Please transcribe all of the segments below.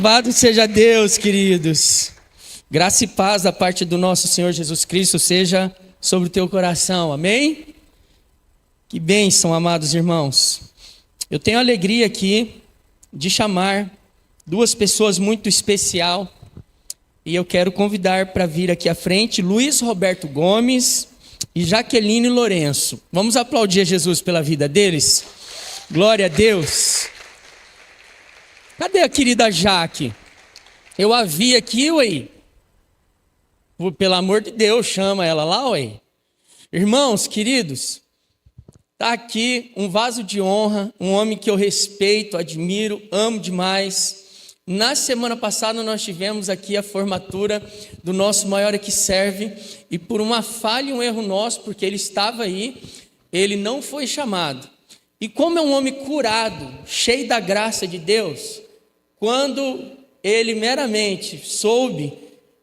Louvado seja Deus, queridos. Graça e paz da parte do nosso Senhor Jesus Cristo seja sobre o teu coração, amém? Que bênção, amados irmãos. Eu tenho a alegria aqui de chamar duas pessoas muito especial e eu quero convidar para vir aqui à frente Luiz Roberto Gomes e Jaqueline Lourenço. Vamos aplaudir a Jesus pela vida deles? Glória a Deus. Cadê a querida Jaque? Eu a vi aqui, ué. Pelo amor de Deus, chama ela lá, ué. Irmãos, queridos, está aqui um vaso de honra, um homem que eu respeito, admiro, amo demais. Na semana passada nós tivemos aqui a formatura do nosso maior é que serve, e por uma falha e um erro nosso, porque ele estava aí, ele não foi chamado. E como é um homem curado, cheio da graça de Deus, quando ele meramente soube,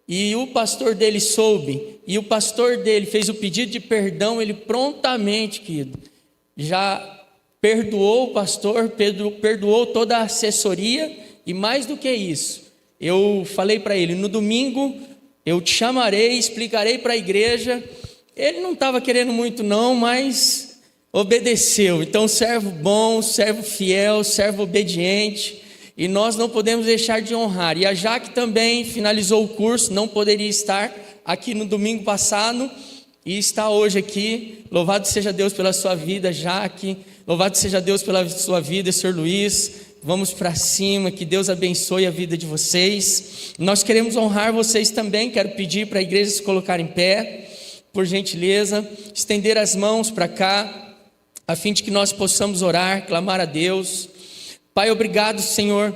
e o pastor dele soube, e o pastor dele fez o pedido de perdão, ele prontamente, querido, já perdoou o pastor, perdoou toda a assessoria, e mais do que isso, eu falei para ele, no domingo eu te chamarei, explicarei para a igreja. Ele não estava querendo muito não, mas obedeceu. Então servo bom, servo fiel, servo obediente, e nós não podemos deixar de honrar. E a Jaque também finalizou o curso, não poderia estar aqui no domingo passado, e está hoje aqui. Louvado seja Deus pela sua vida, Jaque. Louvado seja Deus pela sua vida, Senhor Luiz. Vamos para cima, que Deus abençoe a vida de vocês. Nós queremos honrar vocês também. Quero pedir para a igreja se colocar em pé, por gentileza, estender as mãos para cá, a fim de que nós possamos orar, clamar a Deus. Pai, obrigado, Senhor,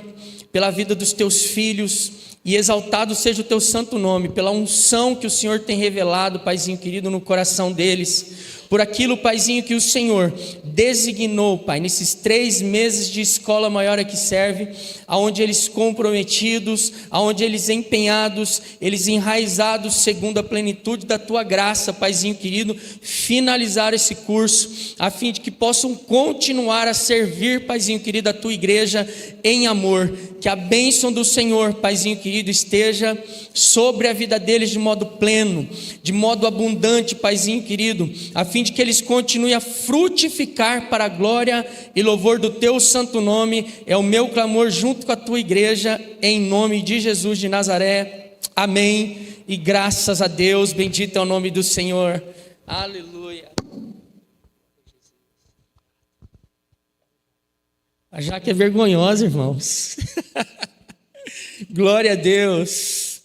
pela vida dos teus filhos, e exaltado seja o teu santo nome, pela unção que o Senhor tem revelado, Paizinho querido, no coração deles, por aquilo, Paizinho, que o Senhor designou, Pai, nesses 3 meses de escola maior é que serve, aonde eles comprometidos, aonde eles empenhados, eles enraizados segundo a plenitude da tua graça, Paizinho querido, finalizar esse curso, a fim de que possam continuar a servir, Paizinho querido, a tua igreja em amor. Que a bênção do Senhor, Paizinho querido, esteja sobre a vida deles de modo pleno, de modo abundante, Paizinho querido, a fim de que eles continuem a frutificar para a glória e louvor do teu santo nome. É o meu clamor junto com a tua igreja, em nome de Jesus de Nazaré, amém, e graças a Deus. Bendito é o nome do Senhor, aleluia. A Jaque é vergonhosa, irmãos. Glória a Deus.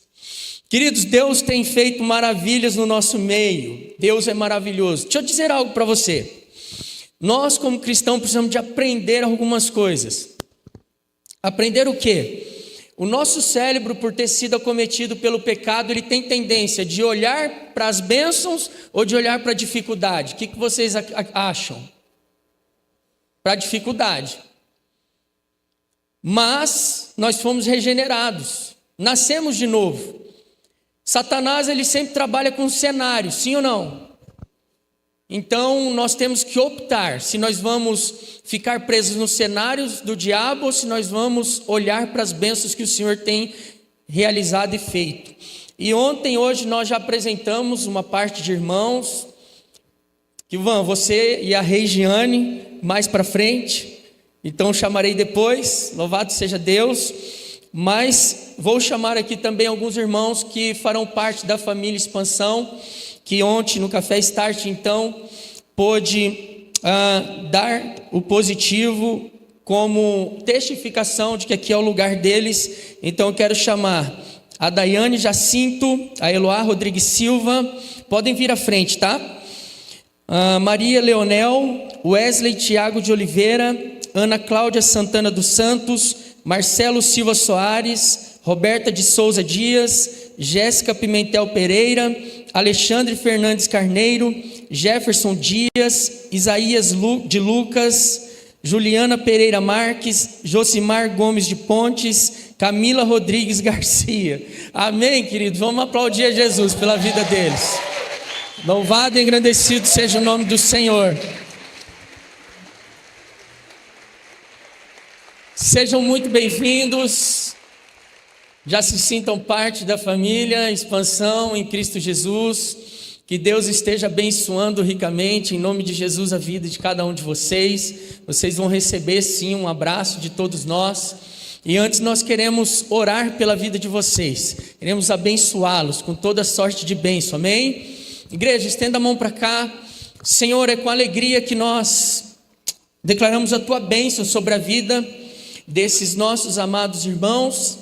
Queridos, Deus tem feito maravilhas no nosso meio. Deus é maravilhoso. Deixa eu dizer algo para você. Nós, como cristãos, precisamos de aprender algumas coisas. Aprender o quê? O nosso cérebro, por ter sido acometido pelo pecado, ele tem tendência de olhar para as bênçãos ou de olhar para a dificuldade. O que vocês acham? Para a dificuldade. Mas nós fomos regenerados, nascemos de novo. Satanás, ele sempre trabalha com cenário, sim ou não? Então nós temos que optar se nós vamos ficar presos nos cenários do diabo ou se nós vamos olhar para as bênçãos que o Senhor tem realizado e feito. E hoje nós já apresentamos uma parte de irmãos, que você e a Regiane mais para frente. Então chamarei depois, louvado seja Deus, mas vou chamar aqui também alguns irmãos que farão parte da família Expansão, que ontem no Café Start então pôde dar o positivo como testificação de que aqui é o lugar deles. Então eu quero chamar a Daiane Jacinto, a Eloá Rodrigues Silva, podem vir à frente, tá? Maria Leonel, Wesley Tiago de Oliveira, Ana Cláudia Santana dos Santos, Marcelo Silva Soares, Roberta de Souza Dias, Jéssica Pimentel Pereira, Alexandre Fernandes Carneiro, Jefferson Dias, Isaías de Lucas, Juliana Pereira Marques, Josimar Gomes de Pontes, Camila Rodrigues Garcia. Amém, queridos? Vamos aplaudir a Jesus pela vida deles. Louvado e engrandecido seja o nome do Senhor. Sejam muito bem-vindos. Já se sintam parte da família Expansão em Cristo Jesus. Que Deus esteja abençoando ricamente, em nome de Jesus, a vida de cada um de vocês. Vocês vão receber sim um abraço de todos nós. E antes nós queremos orar pela vida de vocês. Queremos abençoá-los com toda sorte de bênção, amém? Igreja, estenda a mão para cá. Senhor, é com alegria que nós declaramos a Tua bênção sobre a vida desses nossos amados irmãos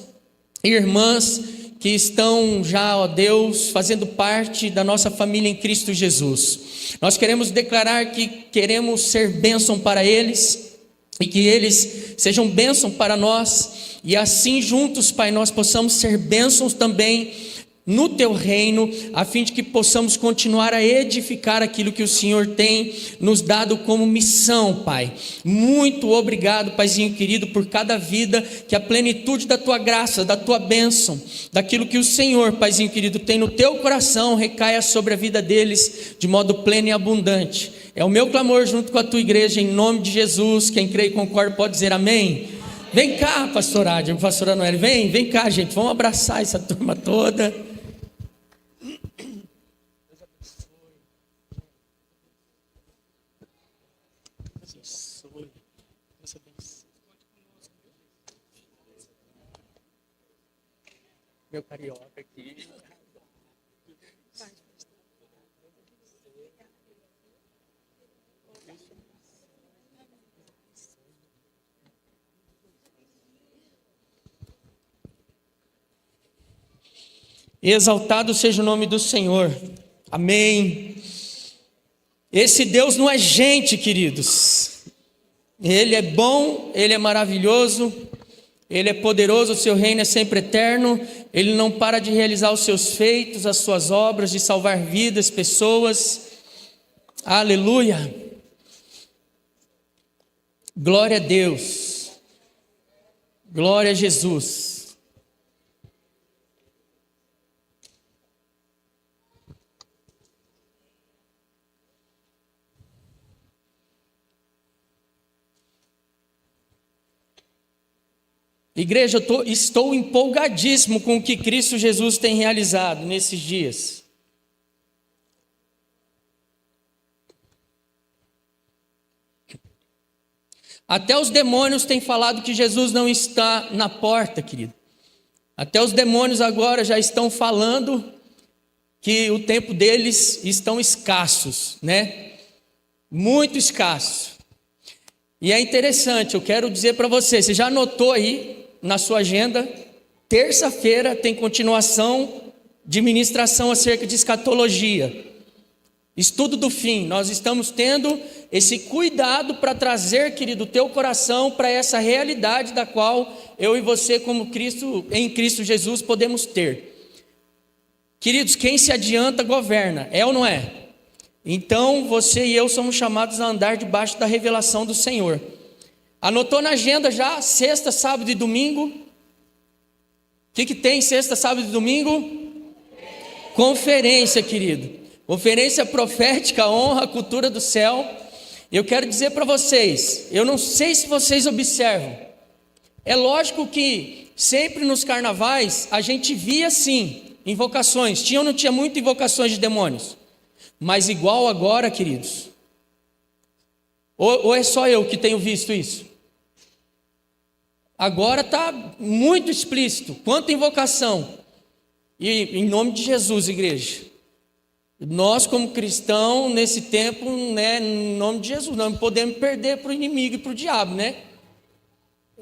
e irmãs que estão já, ó Deus, fazendo parte da nossa família em Cristo Jesus. Nós queremos declarar que queremos ser bênção para eles e que eles sejam bênção para nós, e assim juntos, Pai, nós possamos ser bênçãos também no Teu reino, a fim de que possamos continuar a edificar aquilo que o Senhor tem nos dado como missão, Pai. Muito obrigado, Paizinho querido, por cada vida, que a plenitude da Tua graça, da Tua bênção, daquilo que o Senhor, Paizinho querido, tem no Teu coração, recaia sobre a vida deles de modo pleno e abundante. É o meu clamor junto com a Tua igreja, em nome de Jesus. Quem crê e concorda pode dizer amém. Vem cá, pastor Adler, pastora Noeli, vem cá, gente, vamos abraçar essa turma toda. Meu carioca aqui. Exaltado seja o nome do Senhor. Amém. Esse Deus não é gente, queridos. Ele é bom, Ele é maravilhoso, Ele é poderoso, o seu reino é sempre eterno. Ele não para de realizar os seus feitos, as suas obras, de salvar vidas, pessoas. Aleluia. Glória a Deus. Glória a Jesus. Igreja, estou empolgadíssimo com o que Cristo Jesus tem realizado nesses dias. Até os demônios têm falado que Jesus não está na porta, querido. Até os demônios agora já estão falando que o tempo deles estão escassos, né? Muito escassos. E é interessante, eu quero dizer para você já anotou aí na sua agenda, terça-feira tem continuação de ministração acerca de escatologia, estudo do fim. Nós estamos tendo esse cuidado para trazer, querido, o teu coração para essa realidade da qual eu e você, como Cristo, em Cristo Jesus, podemos ter. Queridos, quem se adianta governa, é ou não é? Então você e eu somos chamados a andar debaixo da revelação do Senhor. Anotou na agenda já, sexta, sábado e domingo? O que tem sexta, sábado e domingo? Conferência, querido. Conferência profética, honra, cultura do céu. Eu quero dizer para vocês, eu não sei se vocês observam. É lógico que sempre nos carnavais a gente via sim invocações. Tinha ou não tinha muitas invocações de demônios? Mas igual agora, queridos, ou é só eu que tenho visto isso? Agora está muito explícito, quanta invocação. E em nome de Jesus, igreja, nós como cristãos, nesse tempo, né, em nome de Jesus, não podemos perder para o inimigo e para o diabo, né?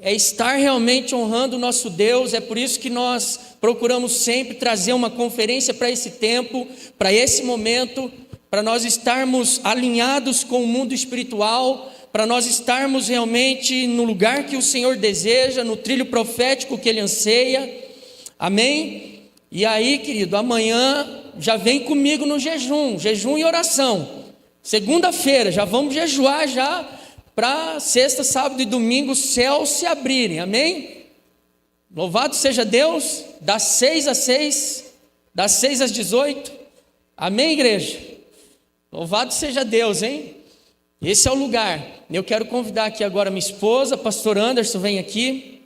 É estar realmente honrando o nosso Deus. É por isso que nós procuramos sempre trazer uma conferência para esse tempo, para esse momento, para nós estarmos alinhados com o mundo espiritual, para nós estarmos realmente no lugar que o Senhor deseja, no trilho profético que Ele anseia, amém? E aí, querido, amanhã já vem comigo no jejum e oração, segunda-feira já vamos jejuar já, para sexta, sábado e domingo os céus se abrirem, amém? Louvado seja Deus, das 6 às 6, das 6 às 18, amém, igreja? Louvado seja Deus, hein? Esse é o lugar. Eu quero convidar aqui agora minha esposa, pastor Anderson, vem aqui.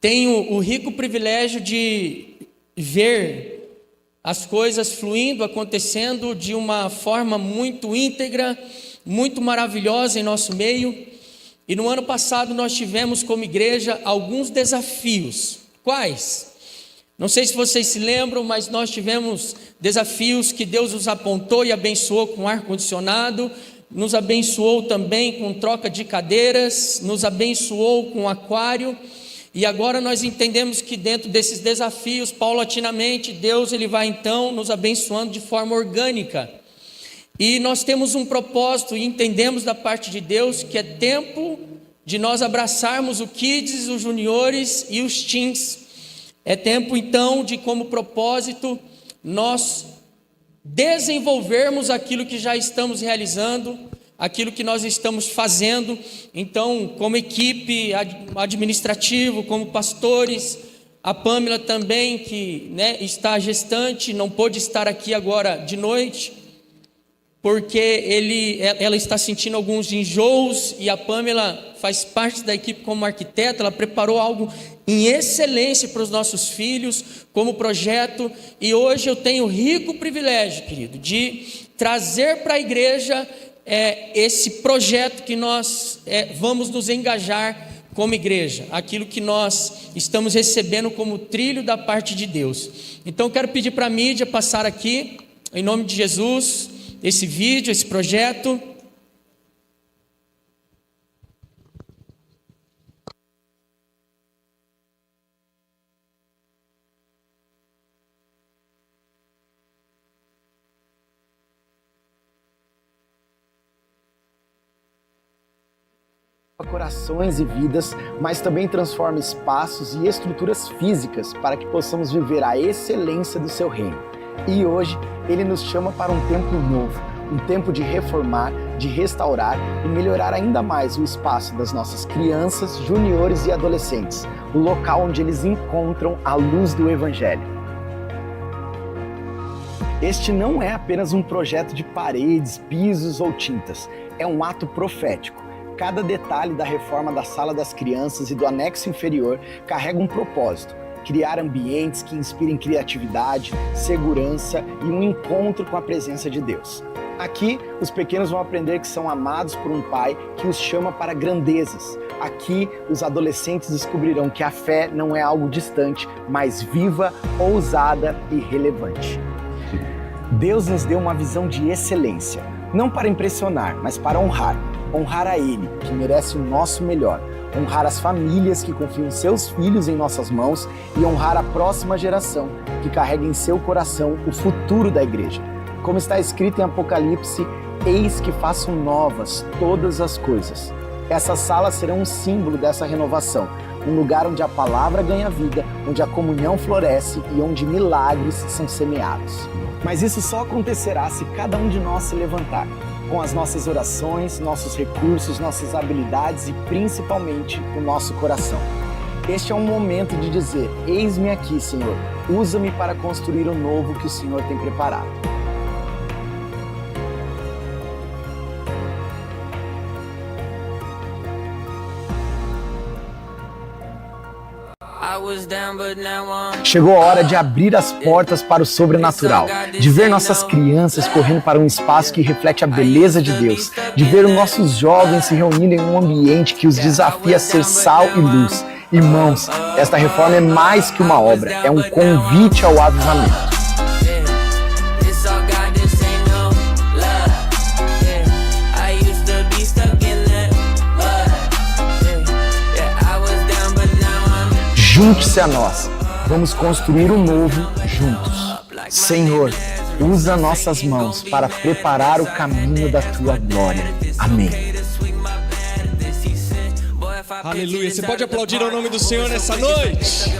tenho o rico privilégio de ver as coisas fluindo, acontecendo de uma forma muito íntegra, muito maravilhosa em nosso meio. E no ano passado nós tivemos como igreja alguns desafios. Quais? Não sei se vocês se lembram, mas nós tivemos desafios que Deus nos apontou e abençoou com ar-condicionado, nos abençoou também com troca de cadeiras, nos abençoou com aquário. E agora nós entendemos que dentro desses desafios, paulatinamente, Deus ele vai então nos abençoando de forma orgânica. E nós temos um propósito e entendemos da parte de Deus que é tempo de nós abraçarmos o Kids, os juniores e os teens. É tempo então de, como propósito, nós desenvolvermos aquilo que já estamos realizando, aquilo que nós estamos fazendo. Então, como equipe administrativa, como pastores, a Pamela também, que está gestante, não pôde estar aqui agora de noite, porque ela está sentindo alguns enjoos, e a Pamela faz parte da equipe como arquiteta. Ela preparou algo em excelência para os nossos filhos, como projeto, e hoje eu tenho o rico privilégio, querido, de trazer para a igreja esse projeto que nós vamos nos engajar como igreja, aquilo que nós estamos recebendo como trilho da parte de Deus. Então eu quero pedir para a mídia passar aqui, em nome de Jesus, esse vídeo, esse projeto. Corações e vidas, mas também transforma espaços e estruturas físicas para que possamos viver a excelência do seu reino. E hoje ele nos chama para um tempo novo, um tempo de reformar, de restaurar e melhorar ainda mais o espaço das nossas crianças, juniores e adolescentes, o local onde eles encontram a luz do Evangelho. Este não é apenas um projeto de paredes, pisos ou tintas, é um ato profético. Cada detalhe da reforma da sala das crianças e do anexo inferior carrega um propósito: criar ambientes que inspirem criatividade, segurança e um encontro com a presença de Deus. Aqui, os pequenos vão aprender que são amados por um pai que os chama para grandezas. Aqui, os adolescentes descobrirão que a fé não é algo distante, mas viva, ousada e relevante. Deus nos deu uma visão de excelência, não para impressionar, mas para honrar. Honrar a Ele, que merece o nosso melhor. Honrar as famílias que confiam seus filhos em nossas mãos e honrar a próxima geração, que carrega em seu coração o futuro da igreja. Como está escrito em Apocalipse, eis que faço novas todas as coisas. Essas salas serão um símbolo dessa renovação, um lugar onde a palavra ganha vida, onde a comunhão floresce e onde milagres são semeados. Mas isso só acontecerá se cada um de nós se levantar, com as nossas orações, nossos recursos, nossas habilidades e principalmente o nosso coração. Este é um momento de dizer: eis-me aqui, Senhor, usa-me para construir o novo que o Senhor tem preparado. Chegou a hora de abrir as portas para o sobrenatural, de ver nossas crianças correndo para um espaço que reflete a beleza de Deus, de ver os nossos jovens se reunindo em um ambiente que os desafia a ser sal e luz. Irmãos, esta reforma é mais que uma obra, é um convite ao avivamento. Junte-se a nós, vamos construir o novo juntos. Senhor, usa nossas mãos para preparar o caminho da Tua glória. Amém. Aleluia, você pode aplaudir ao nome do Senhor nessa noite?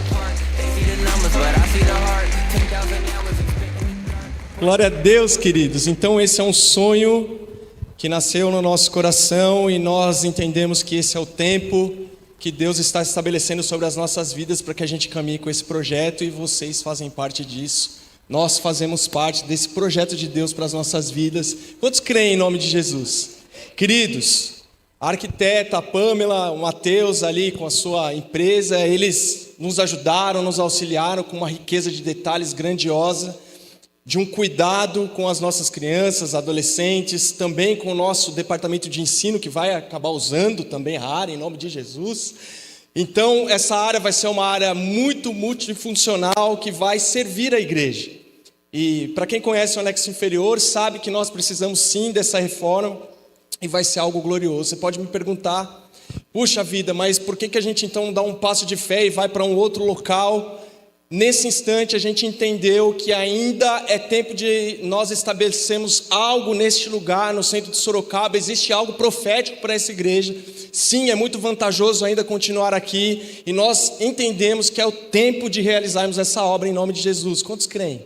Glória a Deus, queridos. Então esse é um sonho que nasceu no nosso coração e nós entendemos que esse é o tempo que Deus está estabelecendo sobre as nossas vidas para que a gente caminhe com esse projeto, e vocês fazem parte disso. Nós fazemos parte desse projeto de Deus para as nossas vidas. Quantos creem em nome de Jesus? Queridos, a arquiteta, a Pamela, o Mateus ali com a sua empresa, eles nos ajudaram, nos auxiliaram com uma riqueza de detalhes grandiosa, de um cuidado com as nossas crianças, adolescentes, também com o nosso departamento de ensino, que vai acabar usando também a área, em nome de Jesus. Então, essa área vai ser uma área muito multifuncional, que vai servir a igreja. E para quem conhece o anexo inferior, sabe que nós precisamos sim dessa reforma, e vai ser algo glorioso. Você pode me perguntar, puxa vida, mas por que a gente então dá um passo de fé e vai para um outro local? Nesse instante a gente entendeu que ainda é tempo de nós estabelecermos algo neste lugar, no centro de Sorocaba. Existe algo profético para essa igreja. Sim, é muito vantajoso ainda continuar aqui, e nós entendemos que é o tempo de realizarmos essa obra em nome de Jesus. Quantos creem?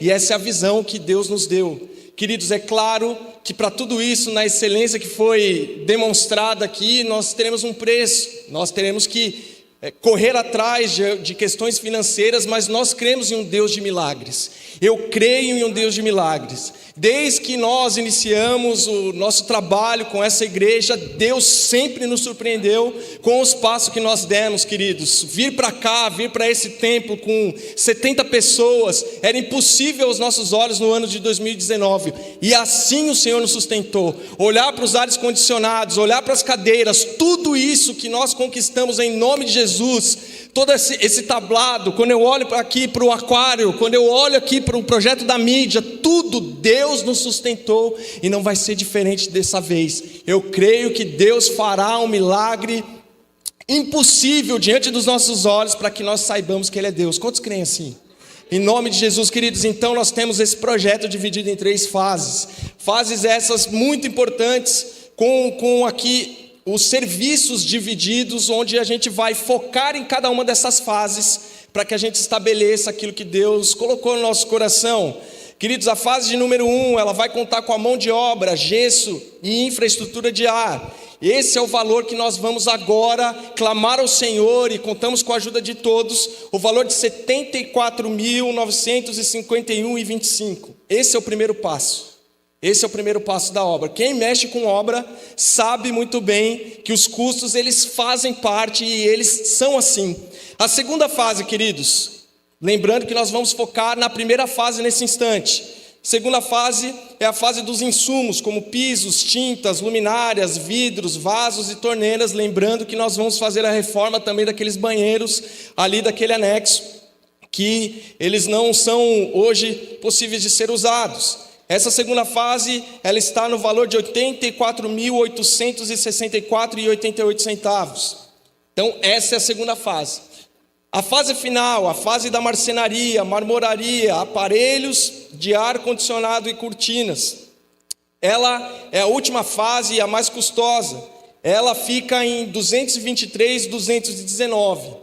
E essa é a visão que Deus nos deu. Queridos, é claro que para tudo isso, na excelência que foi demonstrada aqui, nós teremos um preço, nós teremos que correr atrás de questões financeiras, mas nós cremos em um Deus de milagres. Eu creio em um Deus de milagres. Desde que nós iniciamos o nosso trabalho com essa igreja, Deus sempre nos surpreendeu com os passos que nós demos, queridos. Vir para cá, vir para esse templo com 70 pessoas, era impossível aos nossos olhos no ano de 2019. E assim o Senhor nos sustentou. Olhar para os ares condicionados, olhar para as cadeiras, tudo isso que nós conquistamos em nome de Jesus, todo esse tablado, quando eu olho aqui para o aquário, quando eu olho aqui para o projeto da mídia, tudo Deus nos sustentou, e não vai ser diferente dessa vez. Eu creio que Deus fará um milagre impossível diante dos nossos olhos, para que nós saibamos que Ele é Deus. Quantos creem assim? Em nome de Jesus, queridos, então nós temos esse projeto dividido em 3 fases. Fases essas muito importantes, com aqui os serviços divididos, onde a gente vai focar em cada uma dessas fases, para que a gente estabeleça aquilo que Deus colocou no nosso coração. Queridos, a fase de número 1, ela vai contar com a mão de obra, gesso e infraestrutura de ar. Esse é o valor que nós vamos agora clamar ao Senhor, e contamos com a ajuda de todos, o valor de R$ 74.951,25. Esse é o primeiro passo. Esse é o primeiro passo da obra. Quem mexe com obra sabe muito bem que os custos, eles fazem parte, e eles são assim. A segunda fase, queridos, lembrando que nós vamos focar na primeira fase nesse instante. Segunda fase é a fase dos insumos, como pisos, tintas, luminárias, vidros, vasos e torneiras. Lembrando que nós vamos fazer a reforma também daqueles banheiros ali daquele anexo, que eles não são hoje possíveis de ser usados. Essa segunda fase, ela está no valor de R$ 84.864,88. Então, essa é a segunda fase. A fase final, a fase da marcenaria, marmoraria, aparelhos de ar-condicionado e cortinas. Ela é a última fase e a mais custosa. Ela fica em 223.219.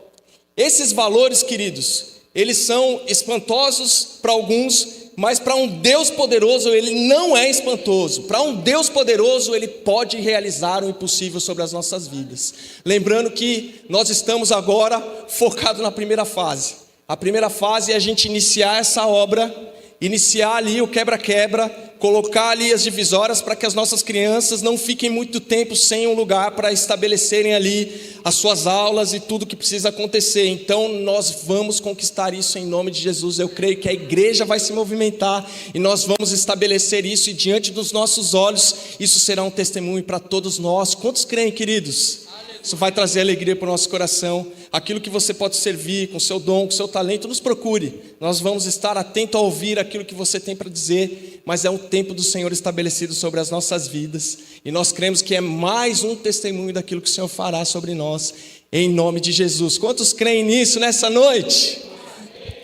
Esses valores, queridos, eles são espantosos para alguns, mas para um Deus poderoso ele não é espantoso. Para um Deus poderoso ele pode realizar o impossível sobre as nossas vidas. Lembrando que nós estamos agora focados na primeira fase. A primeira fase é a gente iniciar essa obra, iniciar ali o quebra-quebra, colocar ali as divisórias para que as nossas crianças não fiquem muito tempo sem um lugar para estabelecerem ali as suas aulas e tudo que precisa acontecer. Então nós vamos conquistar isso em nome de Jesus. Eu creio que a igreja vai se movimentar e nós vamos estabelecer isso, e diante dos nossos olhos isso será um testemunho para todos nós. Quantos creem, queridos? Isso vai trazer alegria para o nosso coração. Aquilo que você pode servir com o seu dom, com o seu talento, nos procure. Nós vamos estar atentos a ouvir aquilo que você tem para dizer, mas é um tempo do Senhor estabelecido sobre as nossas vidas, e nós cremos que é mais um testemunho daquilo que o Senhor fará sobre nós, em nome de Jesus. Quantos creem nisso nessa noite?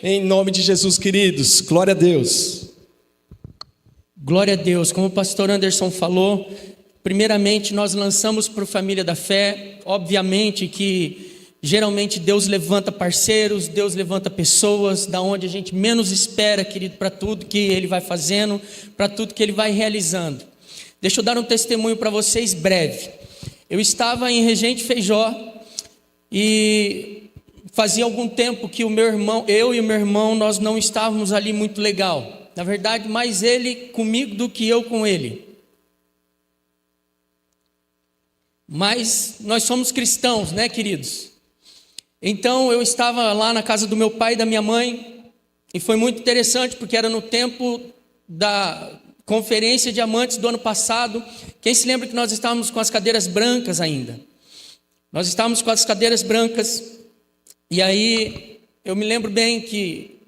Em nome de Jesus, queridos. Glória a Deus. Glória a Deus. Como o pastor Anderson falou, primeiramente nós lançamos para a família da fé. Obviamente que geralmente Deus levanta parceiros, Deus levanta pessoas da onde a gente menos espera, querido, para tudo que Ele vai fazendo, para tudo que Ele vai realizando. Deixa eu dar um testemunho para vocês breve. Eu estava em Regente Feijó e fazia algum tempo que eu e o meu irmão, nós não estávamos ali muito legal. Na verdade, mais ele comigo do que eu com ele. Mas nós somos cristãos, né, queridos? Então eu estava lá na casa do meu pai e da minha mãe, e foi muito interessante, porque era no tempo da conferência de amantes do ano passado. Quem se lembra que nós estávamos com as cadeiras brancas ainda? Nós estávamos com as cadeiras brancas, e aí eu me lembro bem que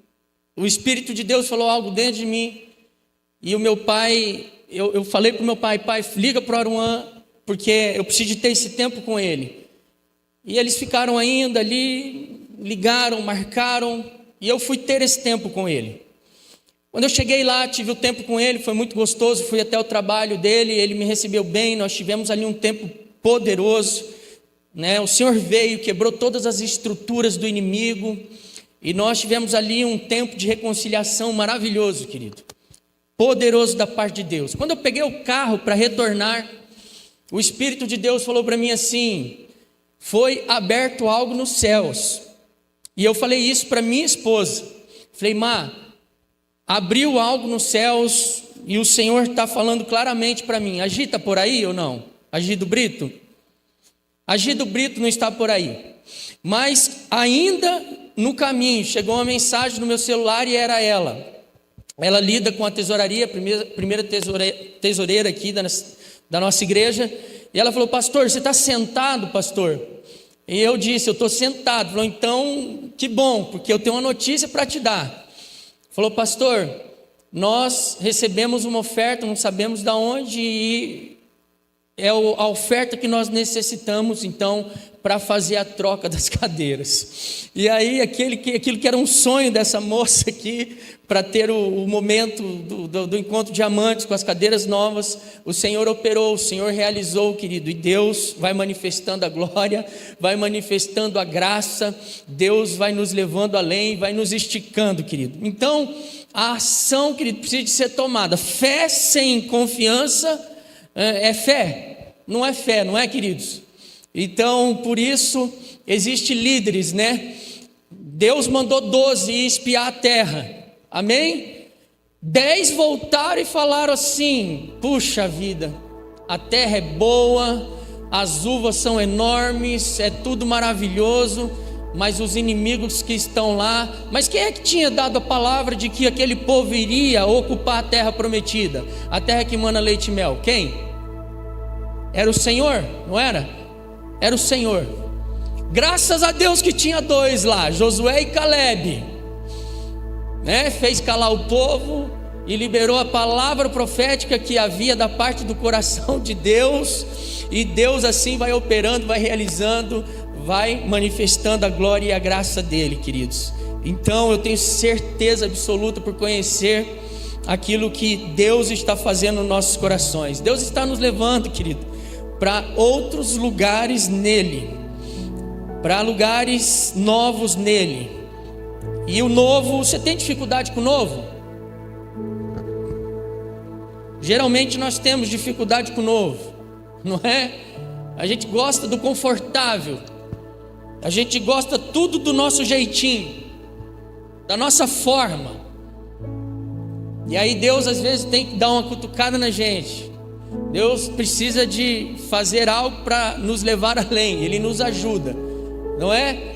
o Espírito de Deus falou algo dentro de mim, e o meu pai, eu falei para o meu pai, liga para o Aruan, porque eu preciso de ter esse tempo com ele. E eles ficaram ainda ali, ligaram, marcaram, e eu fui ter esse tempo com ele. Quando eu cheguei lá, tive o tempo com ele, foi muito gostoso, fui até o trabalho dele, ele me recebeu bem, nós tivemos ali um tempo poderoso, né? O Senhor veio, quebrou todas as estruturas do inimigo, e nós tivemos ali um tempo de reconciliação maravilhoso, querido, poderoso da parte de Deus. Quando eu peguei o carro para retornar, o Espírito de Deus falou para mim assim: foi aberto algo nos céus. E eu falei isso para minha esposa, falei: Má, abriu algo nos céus, e o Senhor está falando claramente para mim. Agita por aí ou não? Agido Brito? Agido Brito não está por aí. Mas ainda no caminho, chegou uma mensagem no meu celular, e era ela. Ela lida com a tesouraria, primeira tesoureira aqui da nossa igreja. E ela falou: pastor, você está sentado, pastor? E eu disse: eu estou sentado. Falou: então, que bom, porque eu tenho uma notícia para te dar. Falou: pastor, nós recebemos uma oferta, não sabemos de onde, e é a oferta que nós necessitamos, então, para fazer a troca das cadeiras. E aí, aquilo que era um sonho dessa moça aqui, para ter o momento do encontro de amantes com as cadeiras novas, o Senhor operou, o Senhor realizou, querido, e Deus vai manifestando a glória, vai manifestando a graça, Deus vai nos levando além, vai nos esticando, querido. Então, a ação, querido, precisa de ser tomada. Fé sem confiança é fé, não é, queridos? Então, por isso, existem líderes, né? Deus mandou 12 ir espiar a terra, amém? 10 voltaram e falaram assim: puxa vida, a terra é boa, as uvas são enormes, é tudo maravilhoso, mas os inimigos que estão lá... Mas quem é que tinha dado a palavra de que aquele povo iria ocupar a terra prometida, a terra que mana leite e mel? Quem? Era o Senhor, não era? Era o Senhor. Graças a Deus que tinha 2 lá, Josué e Caleb, né? Fez calar o povo e liberou a palavra profética que havia da parte do coração de Deus, e Deus assim vai operando, vai realizando, vai manifestando a glória e a graça dele, queridos. Então eu tenho certeza absoluta, por conhecer aquilo que Deus está fazendo nos nossos corações. Deus está nos levando, querido, para outros lugares nele, para lugares novos nele. E o novo, você tem dificuldade com o novo? Geralmente nós temos dificuldade com o novo, não é? A gente gosta do confortável, a gente gosta tudo do nosso jeitinho, da nossa forma. E aí Deus às vezes tem que dar uma cutucada na gente. Deus precisa de fazer algo para nos levar além, Ele nos ajuda, não é?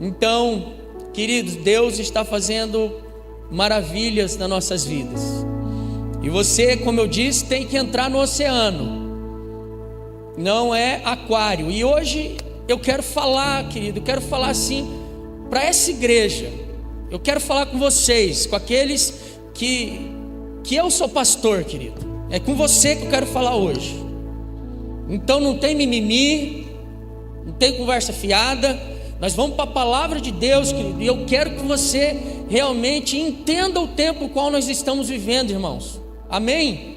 Então, queridos, Deus está fazendo maravilhas nas nossas vidas, e você, como eu disse, tem que entrar no oceano, não é aquário. E hoje eu quero falar, querido, eu quero falar assim para essa igreja. Eu quero falar com vocês, com aqueles que eu sou pastor, querido. É com você que eu quero falar hoje. Então não tem mimimi, não tem conversa fiada. Nós vamos para a palavra de Deus, querido. E eu quero que você realmente entenda o tempo no qual nós estamos vivendo, irmãos. Amém?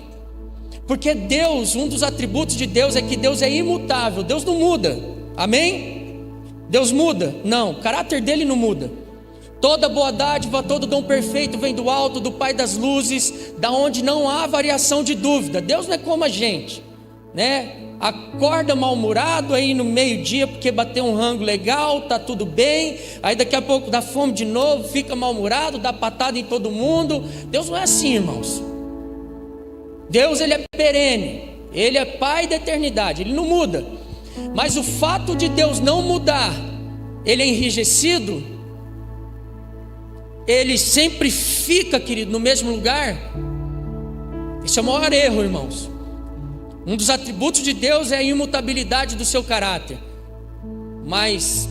Porque Deus, um dos atributos de Deus é que Deus é imutável. Deus não muda. Amém? Deus muda? Não, o caráter dele não muda. Toda boa dádiva, todo dom perfeito vem do alto, do Pai das luzes, da onde não há variação de dúvida. Deus não é como a gente, né? Acorda mal-humorado aí no meio-dia porque bateu um rango legal, tá tudo bem. Aí daqui a pouco dá fome de novo, fica mal-humorado, dá patada em todo mundo. Deus não é assim, irmãos. Deus, Ele é perene, Ele é Pai da eternidade, Ele não muda. Mas o fato de Deus não mudar ele é enrijecido, ele sempre fica, querido, no mesmo lugar. Esse é o maior erro, irmãos. Um dos atributos de Deus é a imutabilidade do seu caráter, mas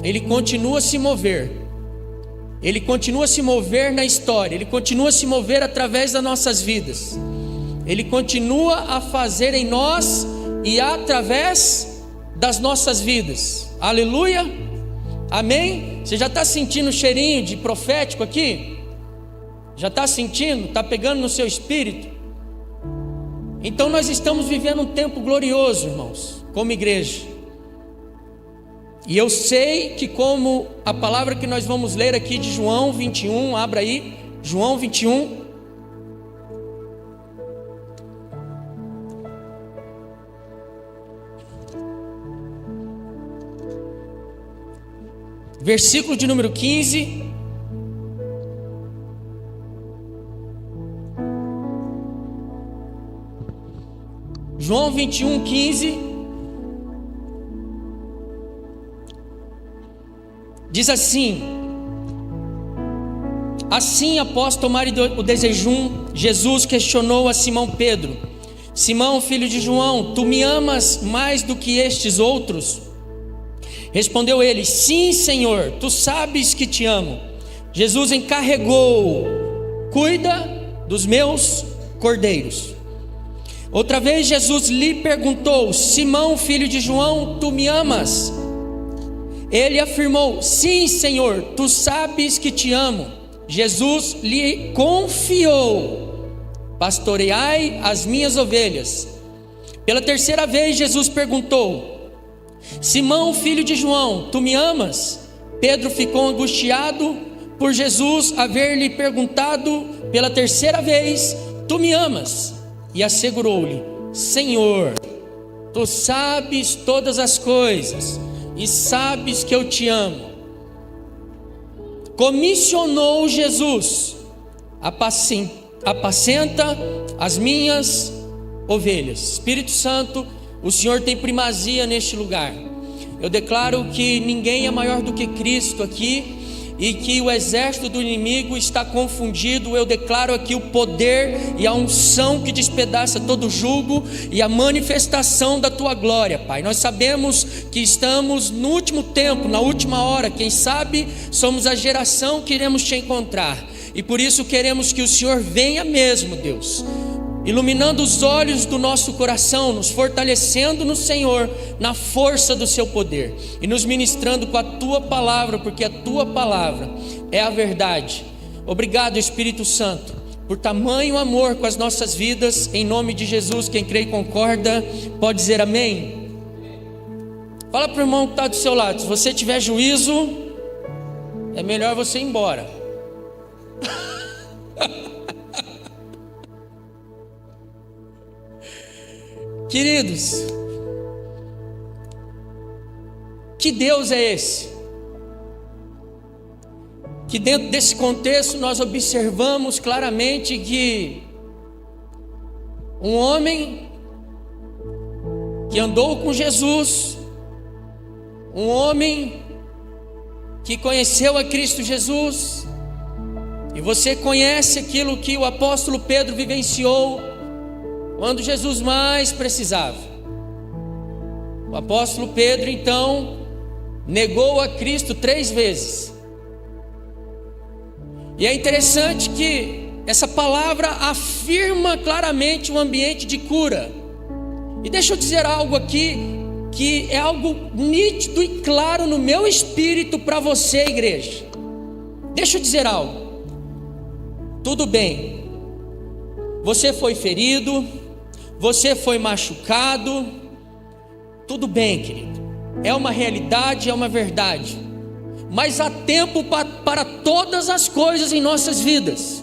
ele continua a se mover. Ele continua a se mover na história, ele continua a se mover através das nossas vidas. Ele continua a fazer em nós e através das nossas vidas. Aleluia, amém? Você já está sentindo o cheirinho de profético aqui? Já está sentindo? Está pegando no seu espírito? Então nós estamos vivendo um tempo glorioso, irmãos, como igreja. E eu sei que, como a palavra que nós vamos ler aqui de João 21, abra aí, João 21. Versículo de número 15. João 21, 15. Diz assim: assim, após tomar o desejum, Jesus questionou a Simão Pedro: Simão, filho de João, tu me amas mais do que estes outros? Respondeu ele: sim, Senhor, tu sabes que te amo. Jesus encarregou: cuida dos meus cordeiros. Outra vez Jesus lhe perguntou: Simão, filho de João, tu me amas? Ele afirmou: sim, Senhor, tu sabes que te amo. Jesus lhe confiou: pastoreai as minhas ovelhas. Pela terceira vez Jesus perguntou: Simão, filho de João, tu me amas? Pedro ficou angustiado por Jesus haver lhe perguntado pela terceira vez: tu me amas? E assegurou-lhe: Senhor, tu sabes todas as coisas e sabes que eu te amo. Comissionou Jesus: apacenta as minhas ovelhas. Espírito Santo, o Senhor tem primazia neste lugar. Eu declaro que ninguém é maior do que Cristo aqui, e que o exército do inimigo está confundido. Eu declaro aqui o poder e a unção que despedaça todo jugo e a manifestação da tua glória, Pai. Nós sabemos que estamos no último tempo, na última hora. Quem sabe somos a geração que iremos te encontrar, e por isso queremos que o Senhor venha mesmo, Deus, iluminando os olhos do nosso coração, nos fortalecendo no Senhor, na força do seu poder, e nos ministrando com a tua palavra, porque a tua palavra é a verdade. Obrigado, Espírito Santo, por tamanho amor com as nossas vidas. Em nome de Jesus, quem crê e concorda pode dizer amém. Fala para o irmão que está do seu lado: se você tiver juízo, é melhor você ir embora. Queridos, que Deus é esse? Que dentro desse contexto nós observamos claramente que um homem que andou com Jesus, um homem que conheceu a Cristo Jesus, e você conhece aquilo que o apóstolo Pedro vivenciou quando Jesus mais precisava. O apóstolo Pedro então negou a Cristo 3 vezes. E é interessante que essa palavra afirma claramente um ambiente de cura. E deixa eu dizer algo aqui que é algo nítido e claro no meu espírito para você, igreja. Deixa eu dizer algo. Tudo bem, você foi ferido, você foi machucado, tudo bem, querido, é uma realidade, é uma verdade, mas há tempo para todas as coisas em nossas vidas.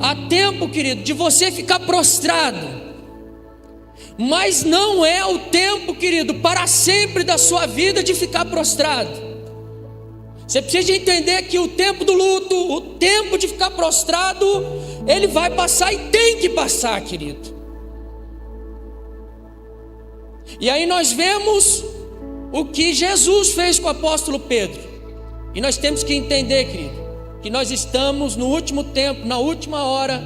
Há tempo, querido, de você ficar prostrado, mas não é o tempo, querido, para sempre da sua vida de ficar prostrado. Você precisa entender que o tempo do luto, o tempo de ficar prostrado, ele vai passar e tem que passar, querido. E aí nós vemos o que Jesus fez com o apóstolo Pedro. E nós temos que entender, querido, que nós estamos no último tempo, na última hora.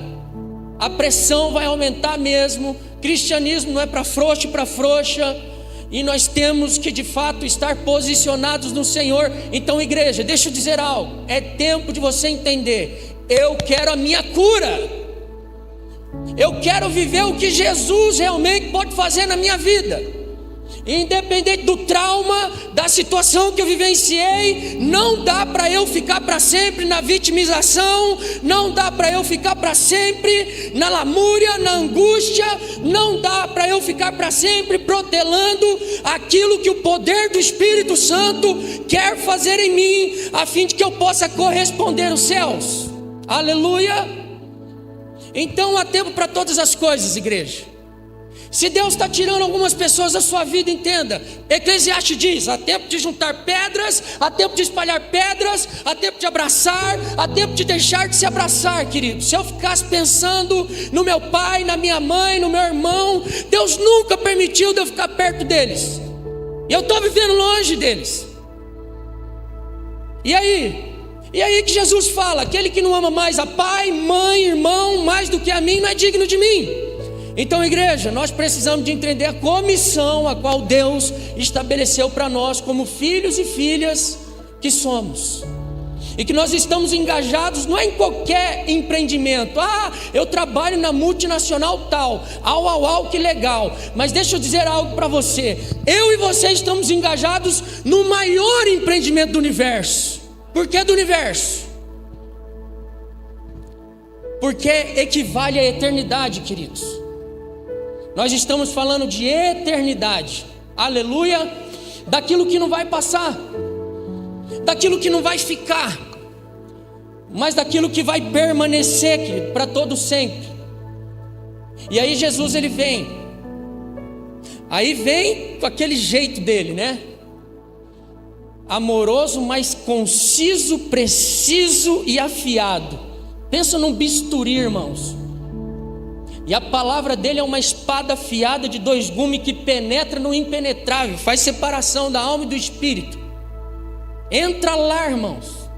A pressão vai aumentar mesmo. Cristianismo não é para frouxo e para frouxa. E nós temos que de fato estar posicionados no Senhor. Então, igreja, deixa eu dizer algo. É tempo de você entender: eu quero a minha cura. Eu quero viver o que Jesus realmente pode fazer na minha vida. Independente do trauma, da situação que eu vivenciei, não dá para eu ficar para sempre na vitimização, não dá para eu ficar para sempre na lamúria, na angústia, não dá para eu ficar para sempre protelando aquilo que o poder do Espírito Santo quer fazer em mim, a fim de que eu possa corresponder aos céus. Aleluia! Então há tempo para todas as coisas, igreja. Se Deus está tirando algumas pessoas da sua vida, entenda, Eclesiastes diz: há tempo de juntar pedras, há tempo de espalhar pedras, há tempo de abraçar, há tempo de deixar de se abraçar, querido. Se eu ficasse pensando no meu pai, na minha mãe, no meu irmão, Deus nunca permitiu de eu ficar perto deles, e eu estou vivendo longe deles. E aí que Jesus fala: aquele que não ama mais a pai, mãe, irmão, mais do que a mim, não é digno de mim. Então, igreja, nós precisamos de entender a comissão a qual Deus estabeleceu para nós como filhos e filhas que somos. E que nós estamos engajados não é em qualquer empreendimento. Eu trabalho na multinacional tal. Que legal. Mas deixa eu dizer algo para você. Eu e você estamos engajados no maior empreendimento do universo. Por que do universo? Porque equivale à eternidade, queridos. Nós estamos falando de eternidade, aleluia, daquilo que não vai passar, daquilo que não vai ficar, mas daquilo que vai permanecer, querido, para todo sempre. E aí Jesus ele vem com aquele jeito dele, né? Amoroso, mas conciso, preciso e afiado. Pensa num bisturi, irmãos. E a palavra dele é uma espada afiada de 2 gumes que penetra no impenetrável, faz separação da alma e do espírito. Entra lá, irmãos.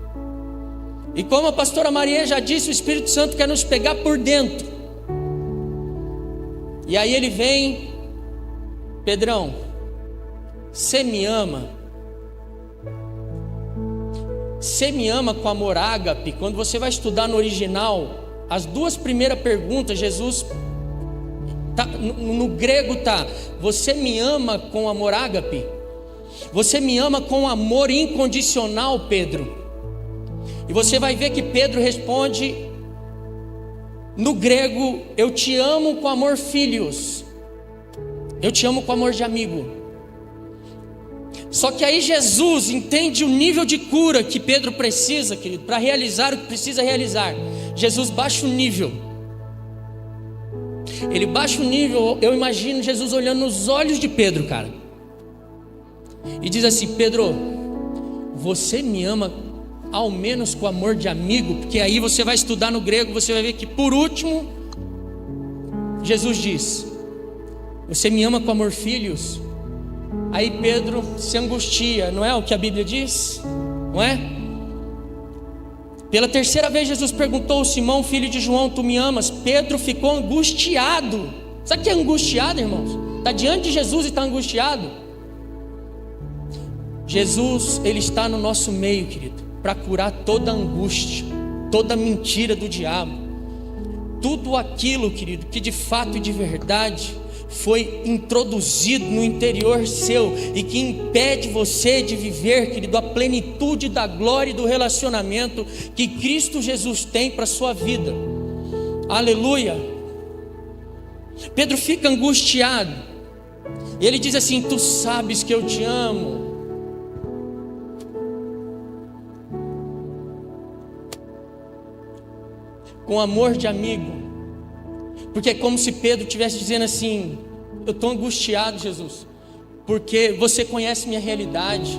E como a pastora Maria já disse, o Espírito Santo quer nos pegar por dentro. E aí ele vem: Pedrão, você me ama? Você me ama com amor ágape? Quando você vai estudar no original, as 2 primeiras perguntas, Jesus, no grego está: você me ama com amor ágape? Você me ama com amor incondicional, Pedro? E você vai ver que Pedro responde no grego: eu te amo com amor filhos, eu te amo com amor de amigo. Só que aí Jesus entende o nível de cura que Pedro precisa, querido, para realizar o que precisa realizar. Jesus baixa o nível. Ele baixa o nível. Eu imagino Jesus olhando nos olhos de Pedro, cara, e diz assim: Pedro, você me ama ao menos com amor de amigo? Porque aí você vai estudar no grego, você vai ver que por último Jesus diz: você me ama com amor filhos? Aí Pedro se angustia, não é o que a Bíblia diz? Não é? Pela 3ª vez Jesus perguntou: Simão, filho de João, tu me amas? Pedro ficou angustiado. Sabe o que é angustiado, irmãos? Está diante de Jesus e está angustiado. Jesus, Ele está no nosso meio, querido, para curar toda angústia, toda mentira do diabo. Tudo aquilo, querido, que de fato e de verdade foi introduzido no interior seu e que impede você de viver, querido, a plenitude da glória e do relacionamento que Cristo Jesus tem para a sua vida. Aleluia. Pedro fica angustiado e ele diz assim: tu sabes que eu te amo. Com amor de amigo. Porque é como se Pedro estivesse dizendo assim: eu estou angustiado, Jesus, porque você conhece minha realidade.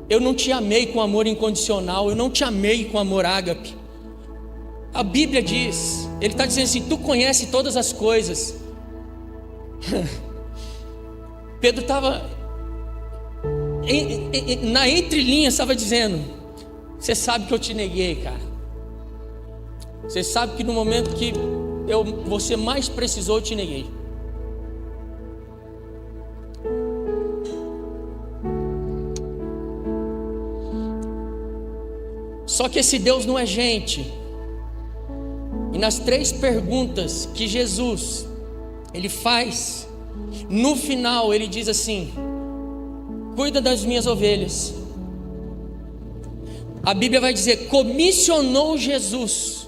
Eu não te amei com amor incondicional, eu não te amei com amor ágape. A Bíblia diz, ele está dizendo assim: tu conhece todas as coisas. Pedro estava na entrelinha estava dizendo: você sabe que eu te neguei, cara. Você sabe que no momento que você mais precisou, eu te neguei. Só que esse Deus não é gente. E nas 3 perguntas que Jesus ele faz, no final ele diz assim: cuida das minhas ovelhas. A Bíblia vai dizer: comissionou Jesus.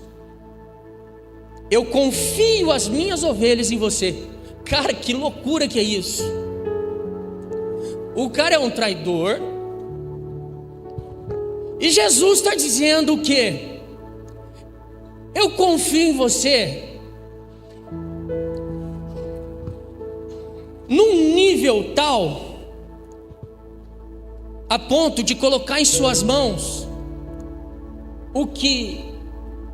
Eu confio as minhas ovelhas em você. Cara, que loucura que é isso. O cara é um traidor, e Jesus está dizendo o quê? Eu confio em você num nível tal, a ponto de colocar em suas mãos o que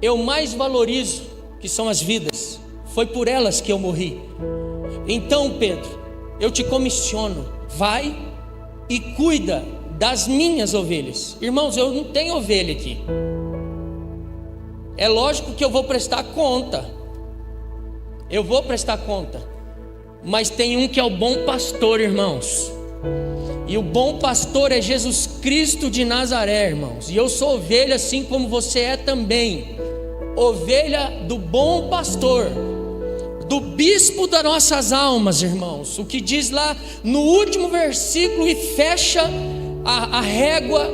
eu mais valorizo, que são as vidas. Foi por elas que eu morri. Então, Pedro, eu te comissiono, vai e cuida das minhas ovelhas. Irmãos, eu não tenho ovelha aqui. É lógico que eu vou prestar conta. Eu vou prestar conta. Mas tem um que é o bom pastor, irmãos. E o bom pastor é Jesus Cristo de Nazaré, irmãos. E eu sou ovelha assim como você é também. Ovelha do bom pastor, do bispo das nossas almas, irmãos. O que diz lá no último versículo e fecha a régua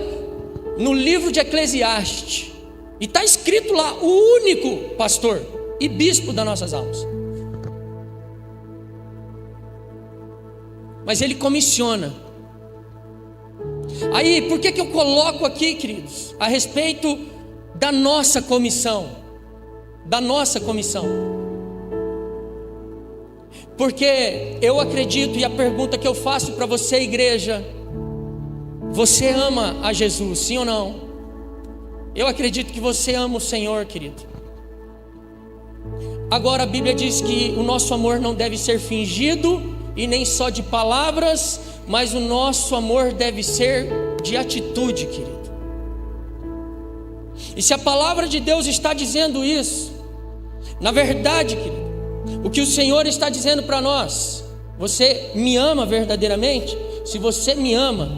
no livro de Eclesiastes. E está escrito lá: o único pastor e bispo das nossas almas. Mas ele comissiona. Aí, por que eu coloco aqui, queridos, a respeito da nossa comissão? Da nossa comissão. Porque eu acredito, e a pergunta que eu faço para você, igreja: você ama a Jesus, sim ou não? Eu acredito que você ama o Senhor, querido. Agora a Bíblia diz que o nosso amor não deve ser fingido e nem só de palavras, mas o nosso amor deve ser de atitude, querido. E se a palavra de Deus está dizendo isso, na verdade, querido, o que o Senhor está dizendo para nós: você me ama verdadeiramente? Se você me ama,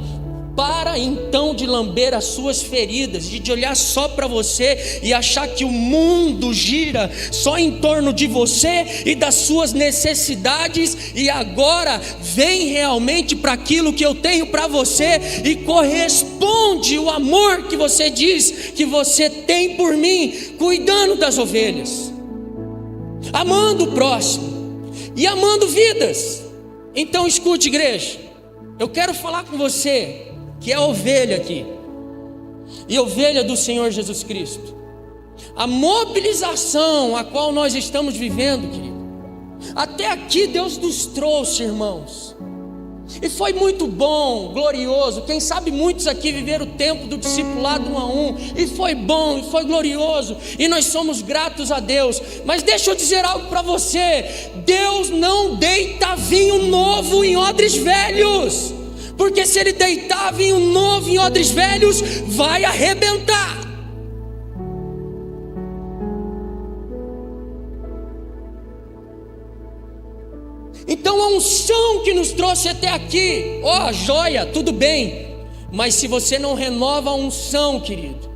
para então de lamber as suas feridas, de olhar só para você e achar que o mundo gira só em torno de você e das suas necessidades, e agora vem realmente para aquilo que eu tenho para você e corresponde o amor que você diz que você tem por mim, cuidando das ovelhas, amando o próximo e amando vidas. Então escute, igreja, eu quero falar com você que é ovelha aqui, e ovelha do Senhor Jesus Cristo. A mobilização a qual nós estamos vivendo, querido, até aqui Deus nos trouxe, irmãos, e foi muito bom, glorioso. Quem sabe muitos aqui viveram o tempo do discipulado 1 a 1, e foi bom, e foi glorioso, e nós somos gratos a Deus. Mas deixa eu dizer algo para você: Deus não deita vinho novo em odres velhos, porque se ele deitar vinho novo em odres velhos, vai arrebentar. Então a unção que nos trouxe até aqui, ó, joia, tudo bem. Mas se você não renova a unção, querido,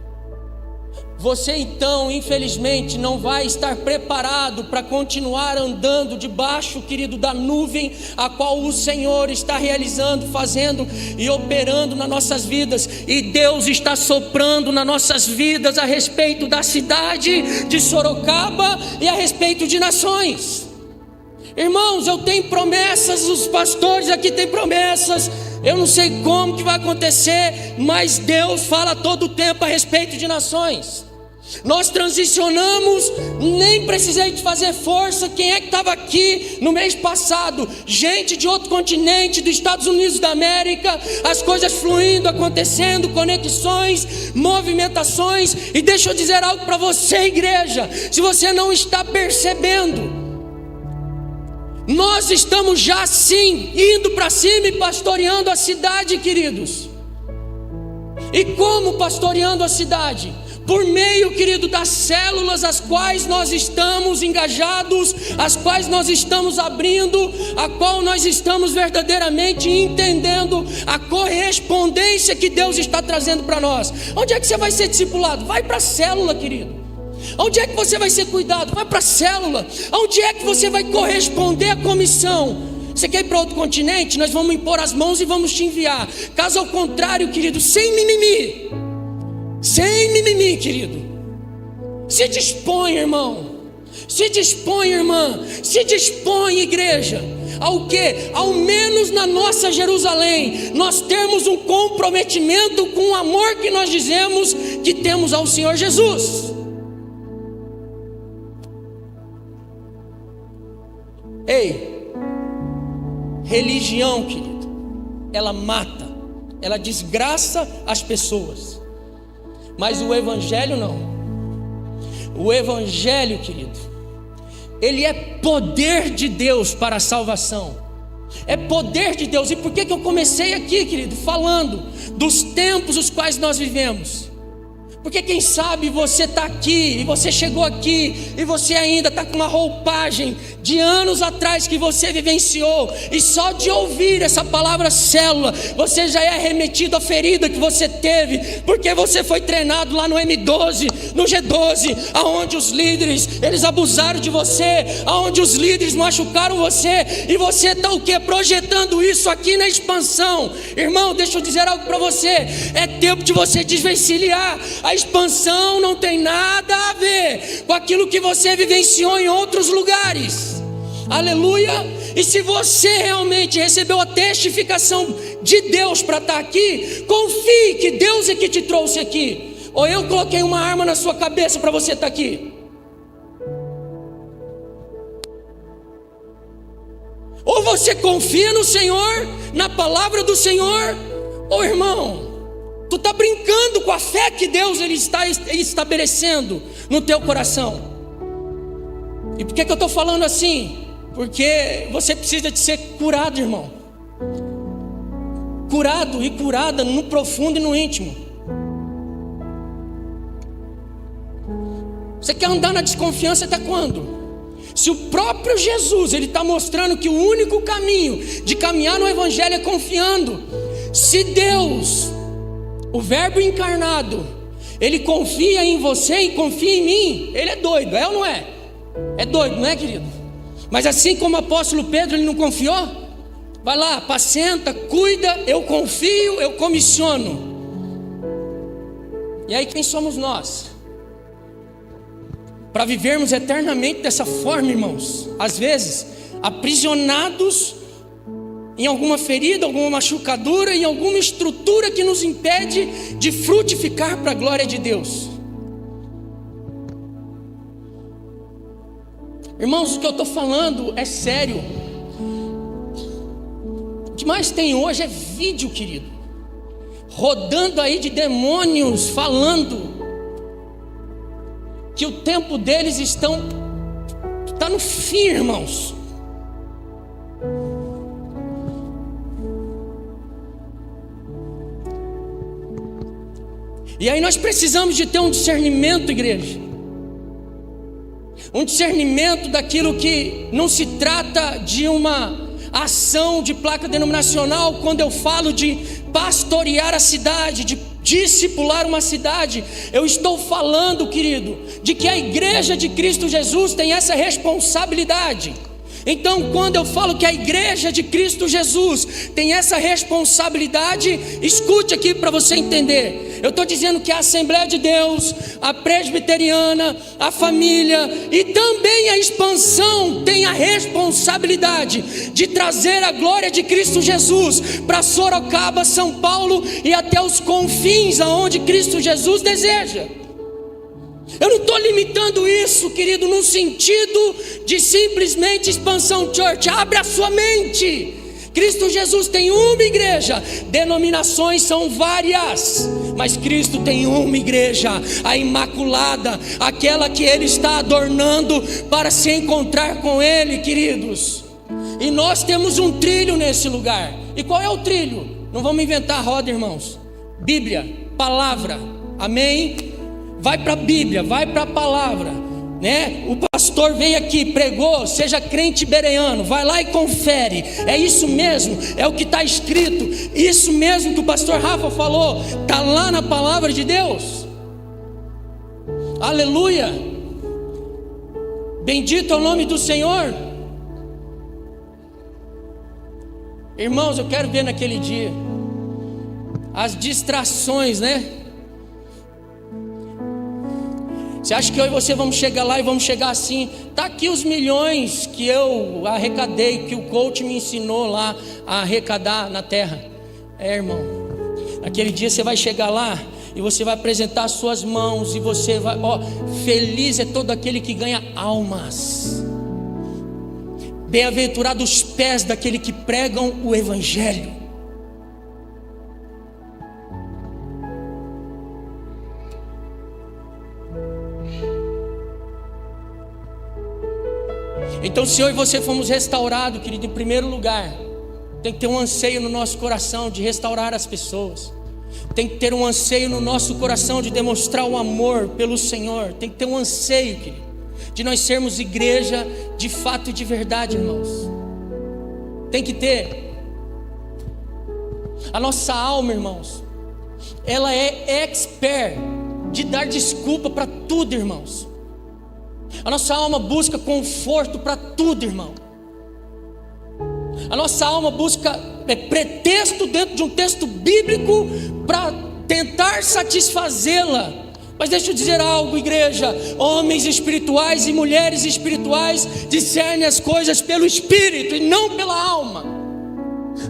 você então, infelizmente, não vai estar preparado para continuar andando debaixo, querido, da nuvem a qual o Senhor está realizando, fazendo e operando nas nossas vidas. E Deus está soprando nas nossas vidas a respeito da cidade de Sorocaba e a respeito de nações. Irmãos, eu tenho promessas, os pastores aqui têm promessas. Eu não sei como que vai acontecer, mas Deus fala todo o tempo a respeito de nações. Nós transicionamos, nem precisei de fazer força. Quem é que estava aqui no mês passado? Gente de outro continente, dos Estados Unidos da América, as coisas fluindo, acontecendo, conexões, movimentações. E deixa eu dizer algo para você, igreja: se você não está percebendo, Nós estamos já sim indo para cima e pastoreando a cidade, queridos. E como pastoreando a cidade? Por meio, querido, das células as quais nós estamos engajados, as quais nós estamos abrindo, a qual nós estamos verdadeiramente entendendo a correspondência que Deus está trazendo para nós. Onde é que você vai ser discipulado? Vai para a célula, querido. Onde é que você vai ser cuidado? Vai para a célula. Onde é que você vai corresponder à comissão? Você quer ir para outro continente? Nós vamos impor as mãos e vamos te enviar. Caso ao contrário, querido, sem mimimi, querido, se dispõe, irmão, se dispõe, irmã, se dispõe, igreja, ao que? Ao menos na nossa Jerusalém, nós temos um comprometimento com o amor que nós dizemos que temos ao Senhor Jesus. Ei, religião, querido, ela mata, ela desgraça as pessoas. Mas o evangelho não. O evangelho, querido, ele é poder de Deus para a salvação. É poder de Deus. E por que eu comecei aqui, querido, falando dos tempos os quais nós vivemos? Porque quem sabe você está aqui, e você chegou aqui, e você ainda está com uma roupagem de anos atrás que você vivenciou, e só de ouvir essa palavra célula, você já é remetido à ferida que você teve, porque você foi treinado lá no M12, no G12, aonde os líderes, eles abusaram de você, aonde os líderes machucaram você, e você está o quê? Projetando isso aqui na expansão. Irmão, deixa eu dizer algo para você, é tempo de você desvencilhar. A expansão não tem nada a ver com aquilo que você vivenciou em outros lugares. Aleluia. E se você realmente recebeu a testificação de Deus para estar aqui, confie que Deus é que te trouxe aqui. Ou eu coloquei uma arma na sua cabeça para você estar aqui? Ou você confia no Senhor, na palavra do Senhor, ou irmão, tu está brincando com a fé que Deus ele está estabelecendo no teu coração. E por que eu estou falando assim? Porque você precisa de ser curado, irmão. Curado e curada no profundo e no íntimo. Você quer andar na desconfiança até quando? Se o próprio Jesus ele está mostrando que o único caminho de caminhar no Evangelho é confiando. Se Deus, o Verbo encarnado, ele confia em você e confia em mim, ele é doido, é ou não é? É doido, não é, querido? Mas assim como o apóstolo Pedro, ele não confiou? Vai lá, apacenta, cuida, eu confio, eu comissiono. E aí quem somos nós? Para vivermos eternamente dessa forma, irmãos, às vezes aprisionados em alguma ferida, alguma machucadura, em alguma estrutura que nos impede de frutificar para a glória de Deus. Irmãos, o que eu estou falando é sério. O que mais tem hoje é vídeo, querido, rodando aí de demônios falando que o tempo deles está no fim, irmãos. E aí nós precisamos de ter um discernimento, igreja. Um discernimento daquilo que não se trata de uma ação de placa denominacional. Quando eu falo de pastorear a cidade, de discipular uma cidade, eu estou falando, querido, de que a igreja de Cristo Jesus tem essa responsabilidade. Então, quando eu falo que a igreja de Cristo Jesus tem essa responsabilidade, escute aqui para você entender. Eu estou dizendo que a Assembleia de Deus, a presbiteriana, a família e também a expansão tem a responsabilidade de trazer a glória de Cristo Jesus para Sorocaba, São Paulo e até os confins aonde Cristo Jesus deseja. Eu não estou limitando isso, querido, num sentido de simplesmente expansão church. Abre a sua mente. Cristo Jesus tem uma igreja, denominações são várias, mas Cristo tem uma igreja, a imaculada, aquela que Ele está adornando para se encontrar com Ele, queridos. E nós temos um trilho nesse lugar. E qual é o trilho? Não vamos inventar roda, irmãos. Bíblia, palavra, amém? Vai para a Bíblia, vai para a palavra, né? O pastor veio aqui, pregou, seja crente bereano, vai lá e confere. É isso mesmo, é o que está escrito. Isso mesmo que o pastor Rafa falou, está lá na palavra de Deus. Aleluia. Bendito é o nome do Senhor. Irmãos, eu quero ver naquele dia as distrações, né? Você acha que eu e você vamos chegar lá e vamos chegar assim? Tá aqui os milhões que eu arrecadei, que o coach me ensinou lá a arrecadar na terra. Irmão, naquele dia você vai chegar lá e você vai apresentar as suas mãos e você vai, feliz é todo aquele que ganha almas. Bem-aventurado os pés daquele que pregam o evangelho. Então, se eu e você fomos restaurados, querido, em primeiro lugar, tem que ter um anseio no nosso coração de restaurar as pessoas. Tem que ter um anseio no nosso coração de demonstrar o amor pelo Senhor. Tem que ter um anseio, querido, de nós sermos igreja de fato e de verdade, irmãos. Tem que ter. A nossa alma, irmãos, ela é expert de dar desculpa para tudo, irmãos. A nossa alma busca conforto para tudo, irmão. A nossa alma busca pretexto dentro de um texto bíblico para tentar satisfazê-la. Mas deixa eu dizer algo, igreja: homens espirituais e mulheres espirituais discernem as coisas pelo Espírito e não pela alma.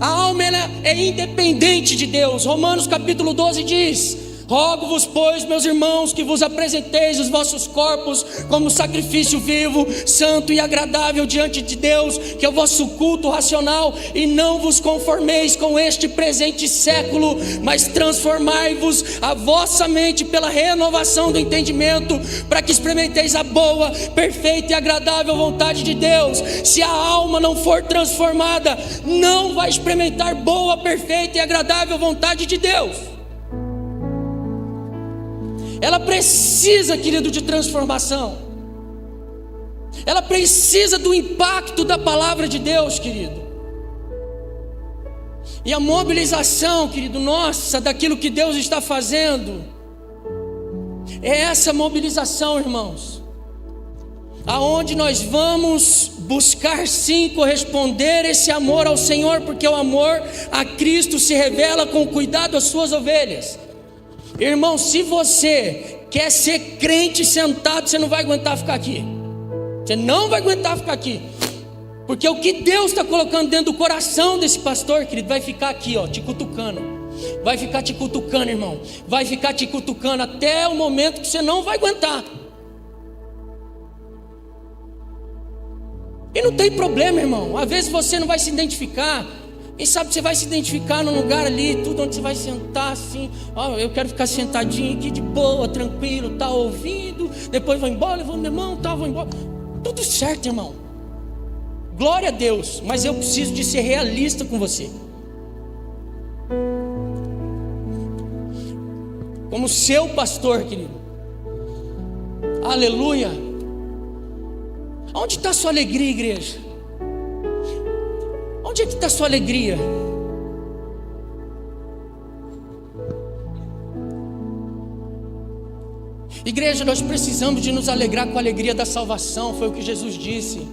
A alma, ela é independente de Deus. Romanos capítulo 12 diz: rogo-vos, pois, meus irmãos, que vos apresenteis os vossos corpos como sacrifício vivo, santo e agradável diante de Deus, que é o vosso culto racional, e não vos conformeis com este presente século, mas transformai-vos a vossa mente pela renovação do entendimento, para que experimenteis a boa, perfeita e agradável vontade de Deus. Se a alma não for transformada, não vai experimentar boa, perfeita e agradável vontade de Deus. Ela precisa, querido, de transformação. Ela precisa do impacto da palavra de Deus, querido. E a mobilização, querido, nossa, daquilo que Deus está fazendo, é essa mobilização, irmãos, aonde nós vamos buscar sim corresponder esse amor ao Senhor, porque o amor a Cristo se revela com cuidado às suas ovelhas. Irmão, se você quer ser crente sentado, você não vai aguentar ficar aqui. Você não vai aguentar ficar aqui. Porque o que Deus está colocando dentro do coração desse pastor, querido, vai ficar aqui, te cutucando. Vai ficar te cutucando, irmão. Vai ficar te cutucando até o momento que você não vai aguentar. E não tem problema, irmão. Às vezes você não vai se identificar. Quem sabe você vai se identificar num lugar ali, tudo onde você vai sentar assim. Eu quero ficar sentadinho aqui de boa, tranquilo, tá ouvindo. Depois vou embora, vou meu irmão, vou embora. Tudo certo, irmão. Glória a Deus. Mas eu preciso de ser realista com você. Como seu pastor, querido. Aleluia. Onde está a sua alegria, igreja? Onde é que está a sua alegria? Igreja, nós precisamos de nos alegrar com a alegria da salvação. Foi o que Jesus disse.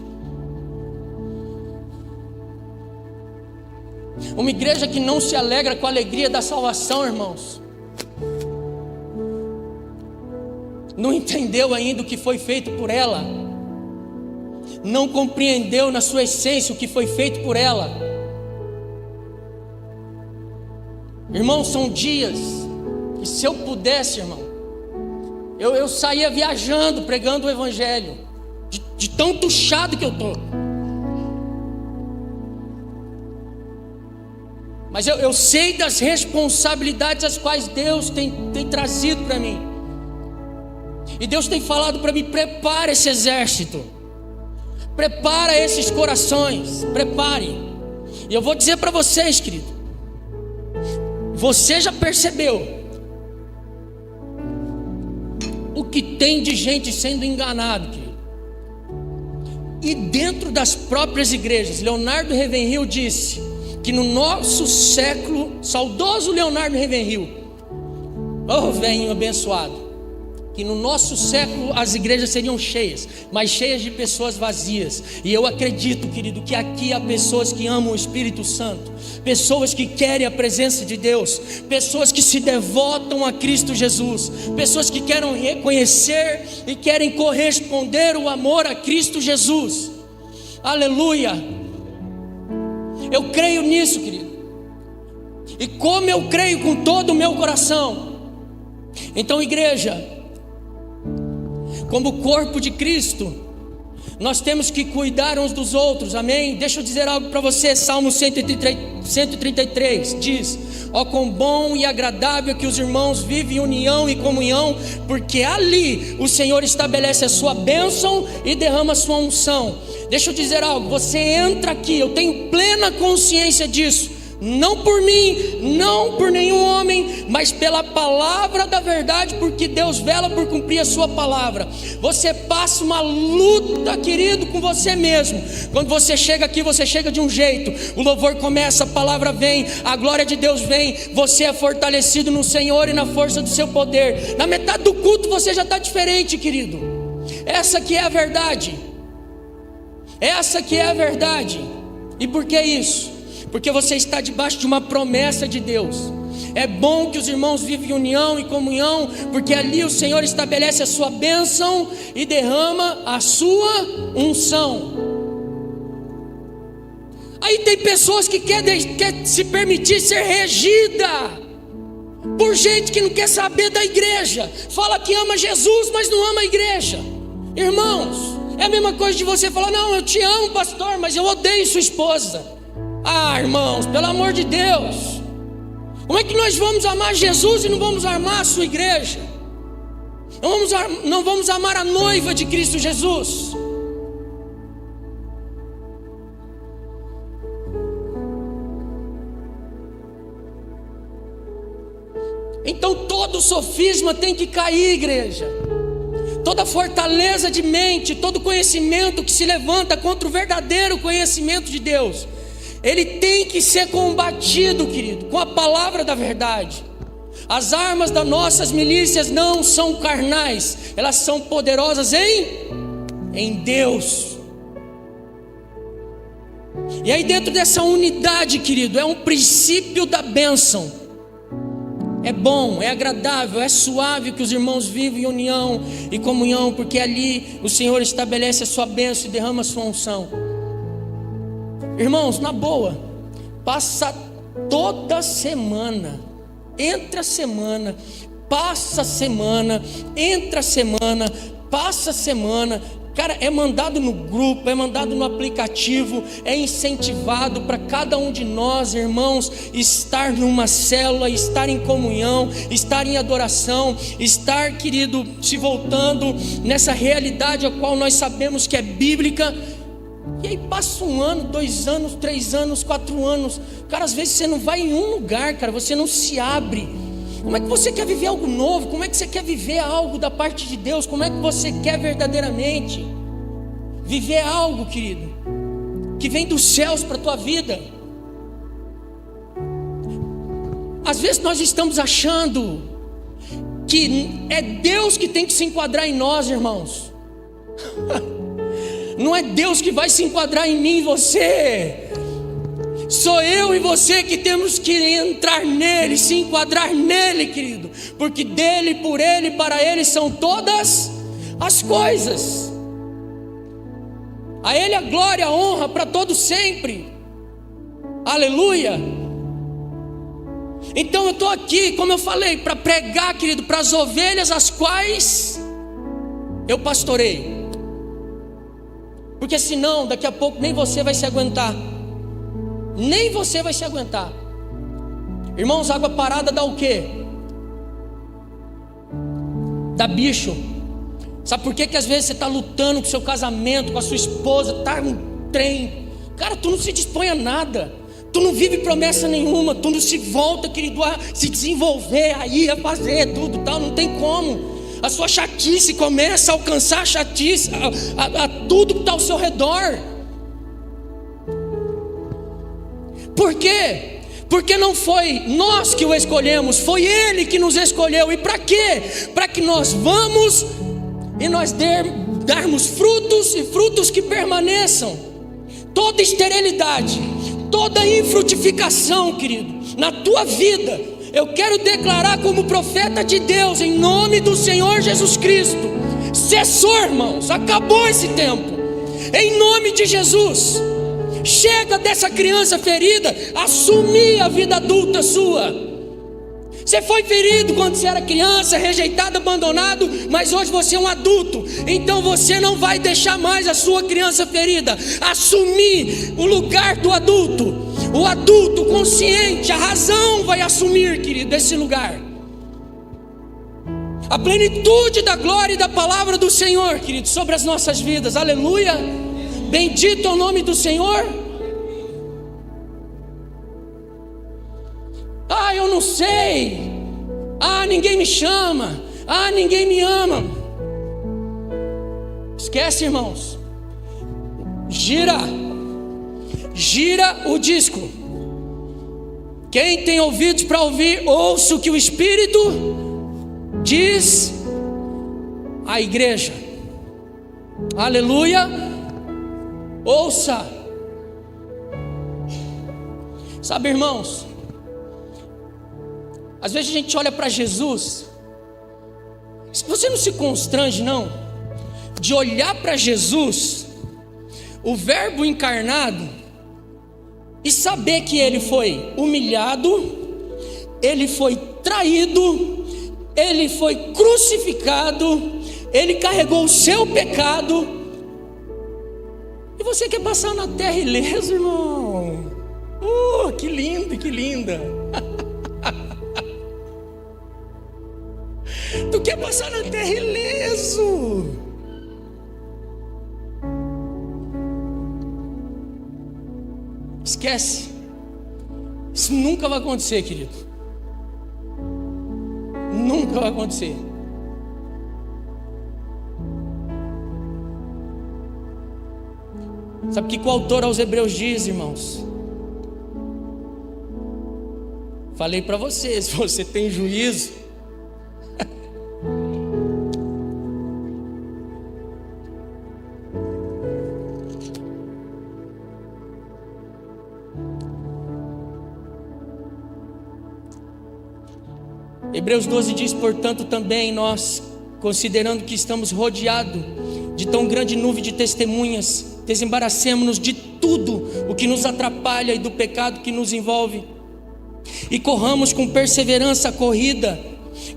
Uma igreja que não se alegra com a alegria da salvação, irmãos, não entendeu ainda o que foi feito por ela, não compreendeu na sua essência o que foi feito por ela. Irmão, são dias que, se eu pudesse, irmão, eu saía viajando, pregando o evangelho, de tão tuchado que eu estou. Mas eu sei das responsabilidades as quais Deus tem trazido para mim. E Deus tem falado para mim: prepara esse exército. Prepara esses corações, prepare. E eu vou dizer para vocês, querido, você já percebeu o que tem de gente sendo enganado, querido? E dentro das próprias igrejas, Leonardo Ravenhill disse que no nosso século, saudoso Leonardo Ravenhill, oh velhinho abençoado, que no nosso século as igrejas seriam cheias, mas cheias de pessoas vazias. E eu acredito, querido, que aqui há pessoas que amam o Espírito Santo, pessoas que querem a presença de Deus, pessoas que se devotam a Cristo Jesus, pessoas que querem reconhecer e querem corresponder o amor a Cristo Jesus. Aleluia! Eu creio nisso, querido, e como eu creio com todo o meu coração, então, igreja, como corpo de Cristo, nós temos que cuidar uns dos outros, amém? Deixa eu dizer algo para você. Salmo 133 diz: ó, quão bom e agradável que os irmãos vivem em união e comunhão, porque ali o Senhor estabelece a sua bênção e derrama a sua unção. Deixa eu dizer algo, você entra aqui, eu tenho plena consciência disso, não por mim, não por nenhum homem, mas pela palavra da verdade, porque Deus vela por cumprir a sua palavra. Você passa uma luta, querido, com você mesmo. Quando você chega aqui, você chega de um jeito, o louvor começa, a palavra vem, a glória de Deus vem, você é fortalecido no Senhor e na força do seu poder. Na metade do culto você já está diferente, querido. Essa que é a verdade. Essa que é a verdade. E por que isso? Porque você está debaixo de uma promessa de Deus. É bom que os irmãos vivem em união e comunhão, porque ali o Senhor estabelece a sua bênção e derrama a sua unção. Aí tem pessoas que quer se permitir ser regida por gente que não quer saber da igreja, fala que ama Jesus, mas não ama a igreja. Irmãos, é a mesma coisa de você falar: não, eu te amo, pastor, mas eu odeio sua esposa. Ah, irmãos, pelo amor de Deus, como é que nós vamos amar Jesus e não vamos amar a sua igreja? Não vamos amar a noiva de Cristo Jesus? Então todo sofisma tem que cair, igreja. Toda fortaleza de mente, todo conhecimento que se levanta contra o verdadeiro conhecimento de Deus, ele tem que ser combatido, querido, com a palavra da verdade. As armas das nossas milícias não são carnais, elas são poderosas em Deus. E aí dentro dessa unidade, querido, é um princípio da bênção. É bom, é agradável, é suave que os irmãos vivem em união e comunhão, porque ali o Senhor estabelece a sua bênção e derrama a sua unção. Irmãos, na boa, passa toda semana, entra a semana, passa a semana, entra a semana, passa a semana. Cara, é mandado no grupo, é mandado no aplicativo, é incentivado para cada um de nós, irmãos, estar numa célula, estar em comunhão, estar em adoração, estar, querido, se voltando nessa realidade a qual nós sabemos que é bíblica. E aí passa 1 ano, 2 anos, 3 anos, 4 anos. Cara, às vezes você não vai em um lugar, cara, você não se abre. Como é que você quer viver algo novo? Como é que você quer viver algo da parte de Deus? Como é que você quer verdadeiramente viver algo, querido, que vem dos céus para a tua vida? Às vezes nós estamos achando que é Deus que tem que se enquadrar em nós, irmãos. Não é Deus que vai se enquadrar em mim e você. Sou eu e você que temos que entrar nele, se enquadrar nele, querido. Porque dele, por ele, para ele são todas as coisas. A ele a glória, a honra para todo sempre. Aleluia. Então eu estou aqui, como eu falei, para pregar, querido, para as ovelhas as quais eu pastorei. Porque senão, daqui a pouco, nem você vai se aguentar. Nem você vai se aguentar. Irmãos, água parada dá o quê? Dá bicho. Sabe por que que às vezes você está lutando com o seu casamento, com a sua esposa, está um trem? Cara, tu não se dispõe a nada, tu não vive promessa nenhuma, tu não se volta, querido, a se desenvolver, aí a fazer tudo tal, não tem como. A sua chatice começa a alcançar a chatice, a tudo que está ao seu redor. Por quê? Porque não foi nós que o escolhemos, foi Ele que nos escolheu. E para quê? Para que nós vamos e nós darmos frutos, e frutos que permaneçam. Toda esterilidade, toda infrutificação, querido, na tua vida, eu quero declarar como profeta de Deus, em nome do Senhor Jesus Cristo, cessou, irmãos, acabou esse tempo, em nome de Jesus. Chega dessa criança ferida, assumir a vida adulta sua. Você foi ferido quando você era criança, rejeitado, abandonado, mas hoje você é um adulto, então você não vai deixar mais a sua criança ferida assumir o lugar do adulto. O adulto consciente, a razão vai assumir, querido, esse lugar. A plenitude da glória e da palavra do Senhor, querido, sobre as nossas vidas, aleluia. Bendito é o nome do Senhor. Ah, eu não sei. Ah, ninguém me chama. Ah, ninguém me ama. Esquece, irmãos. Gira o disco. Quem tem ouvidos para ouvir, ouça o que o Espírito diz à igreja. Aleluia. Ouça. Sabe, irmãos, às vezes a gente olha para Jesus. Você não se constrange, não, de olhar para Jesus, o Verbo encarnado, e saber que Ele foi humilhado, Ele foi traído, Ele foi crucificado, Ele carregou o seu pecado, e você quer passar na terra ileso, irmão? Que lindo, que linda. Tu quer passar na terra ileso? Esquece. Isso nunca vai acontecer, querido. Nunca vai acontecer. Sabe o que o autor aos Hebreus diz, irmãos? Falei para vocês, você tem juízo. Hebreus 12 diz: portanto também nós, considerando que estamos rodeados de tão grande nuvem de testemunhas, desembaracemo-nos de tudo o que nos atrapalha e do pecado que nos envolve, e corramos com perseverança a corrida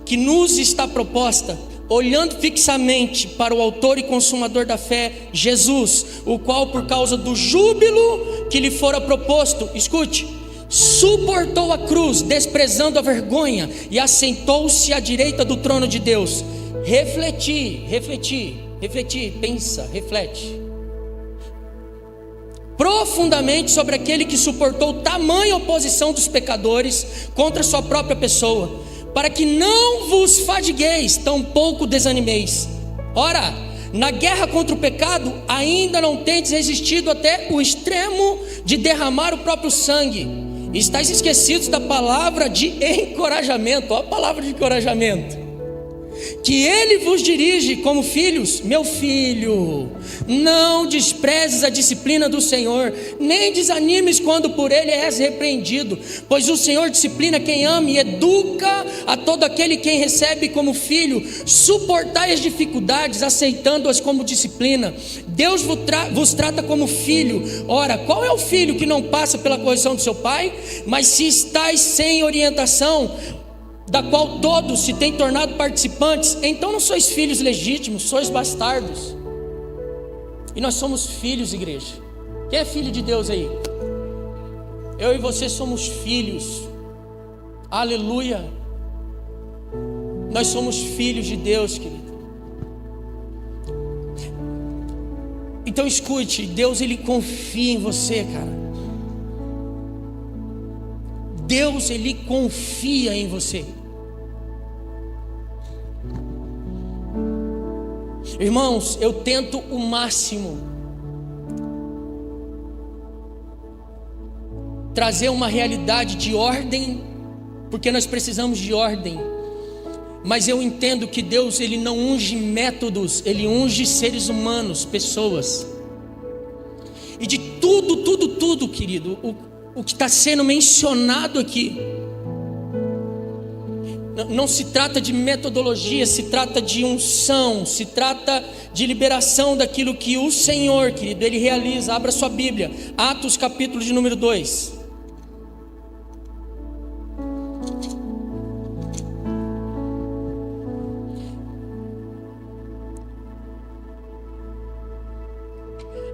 que nos está proposta, olhando fixamente para o autor e consumador da fé, Jesus, o qual por causa do júbilo que lhe fora proposto, escute, suportou a cruz, desprezando a vergonha, e assentou-se à direita do trono de Deus. Refleti, pensa, reflete profundamente sobre aquele que suportou tamanha oposição dos pecadores contra sua própria pessoa, para que não vos fadigueis, tampouco desanimeis. Ora, na guerra contra o pecado, ainda não tendes resistido até o extremo de derramar o próprio sangue. Estais esquecidos da palavra de encorajamento. Olha a palavra de encorajamento. Que Ele vos dirige como filhos. Meu filho, não desprezes a disciplina do Senhor, nem desanimes quando por Ele és repreendido, pois o Senhor disciplina quem ama e educa a todo aquele quem recebe como filho. Suportai as dificuldades, aceitando-as como disciplina. Deus vos trata como filho. Ora, qual é o filho que não passa pela correção do seu pai? Mas se estáis sem orientação, da qual todos se têm tornado participantes, então não sois filhos legítimos, sois bastardos. E nós somos filhos, igreja. Quem é filho de Deus aí? Eu e você somos filhos. Aleluia. Nós somos filhos de Deus, querido. Então escute, Deus ele confia em você, cara. Deus ele confia em você. Irmãos, eu tento o máximo trazer uma realidade de ordem, porque nós precisamos de ordem. Mas eu entendo que Deus ele não unge métodos, ele unge seres humanos, pessoas. E de tudo, querido, o que está sendo mencionado aqui, não se trata de metodologia, se trata de unção, se trata de liberação daquilo que o Senhor, querido, Ele realiza. Abra sua Bíblia, Atos capítulo de número 2.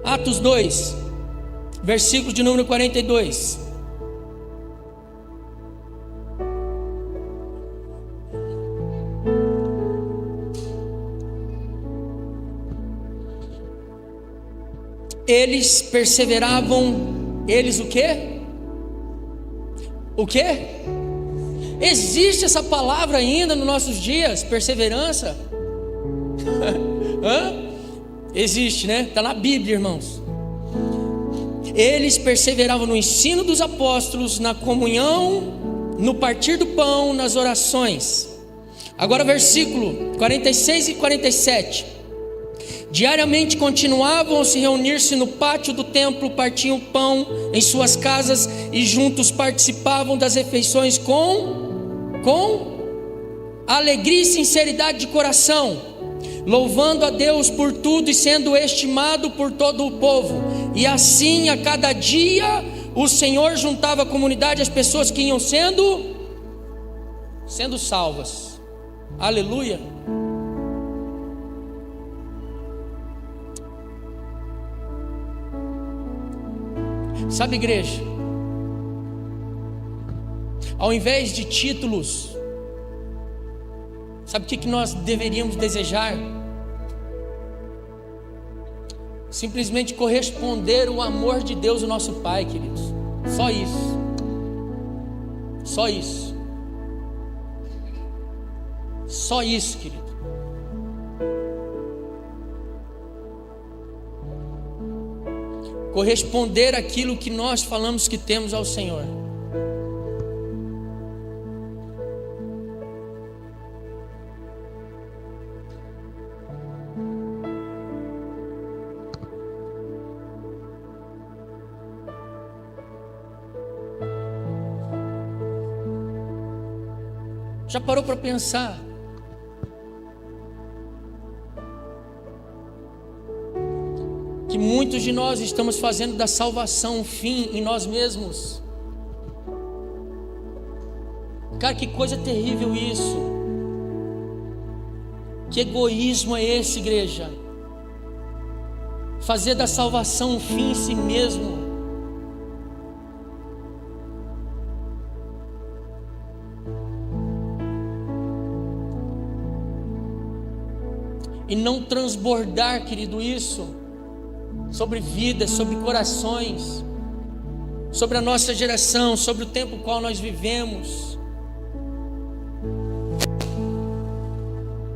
Atos 2, versículo de número 42. Eles perseveravam, eles o quê? O quê? Existe essa palavra ainda nos nossos dias, perseverança? Existe, né? Está na Bíblia, irmãos. Eles perseveravam no ensino dos apóstolos, na comunhão, no partir do pão, nas orações. Agora versículo 46 e 47. Diariamente continuavam a se reunir-se no pátio do templo, partiam pão em suas casas e juntos participavam das refeições com alegria e sinceridade de coração, louvando a Deus por tudo e sendo estimado por todo o povo. E assim a cada dia o Senhor juntava à comunidade as pessoas que iam sendo salvas. Aleluia. Sabe, igreja, ao invés de títulos, sabe o que nós deveríamos desejar? Simplesmente corresponder o amor de Deus, o nosso Pai, queridos. Só isso. Só isso. Só isso, querido. Corresponder aquilo que nós falamos que temos ao Senhor. Já parou para pensar? Que muitos de nós estamos fazendo da salvação um fim em nós mesmos. Cara, que coisa terrível isso. Que egoísmo é esse, igreja? Fazer da salvação um fim em si mesmo. E não transbordar, querido, isso sobre vidas, sobre corações, sobre a nossa geração, sobre o tempo no qual nós vivemos.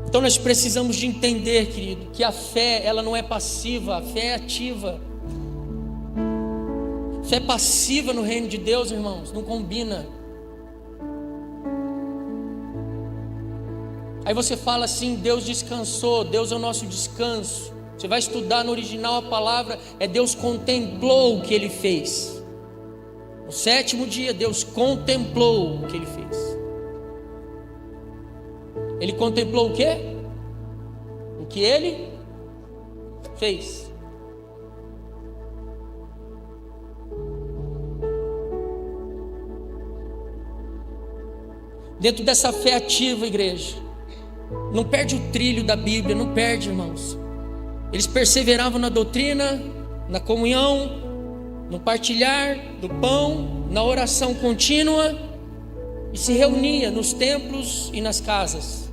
Então nós precisamos de entender, querido, que a fé, ela não é passiva, a fé é ativa. Fé passiva no reino de Deus, irmãos, não combina. Aí você fala assim, Deus descansou, Deus é o nosso descanso. Você vai estudar no original, a palavra é Deus contemplou o que Ele fez. No sétimo dia, Deus contemplou o que Ele fez. Ele contemplou o quê? O que Ele fez. Dentro dessa fé ativa, igreja, não perde o trilho da Bíblia, não perde, irmãos. Eles perseveravam na doutrina, na comunhão, no partilhar do pão, na oração contínua, e se reunia nos templos e nas casas.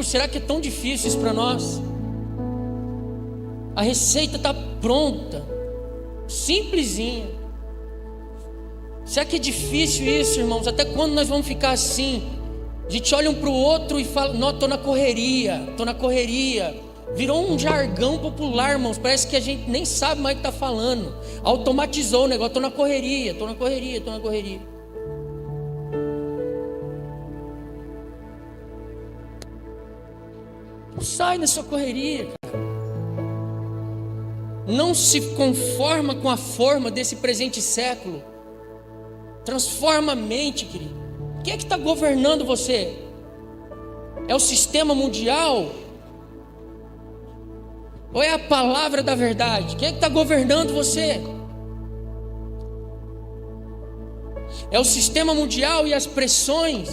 Será que é tão difícil isso para nós? A receita está pronta, simplesinha. Será que é difícil isso, irmãos? Até quando nós vamos ficar assim? A gente olha um para o outro e fala: não, estou na correria. Virou um jargão popular, irmãos. Parece que a gente nem sabe mais o que está falando. Automatizou o negócio: estou na correria. Sai da sua correria, cara. Não se conforma com a forma desse presente século. Transforma a mente, querido. Quem é que está governando você? É o sistema mundial? Ou é a palavra da verdade? Quem é que está governando você? É o sistema mundial e as pressões?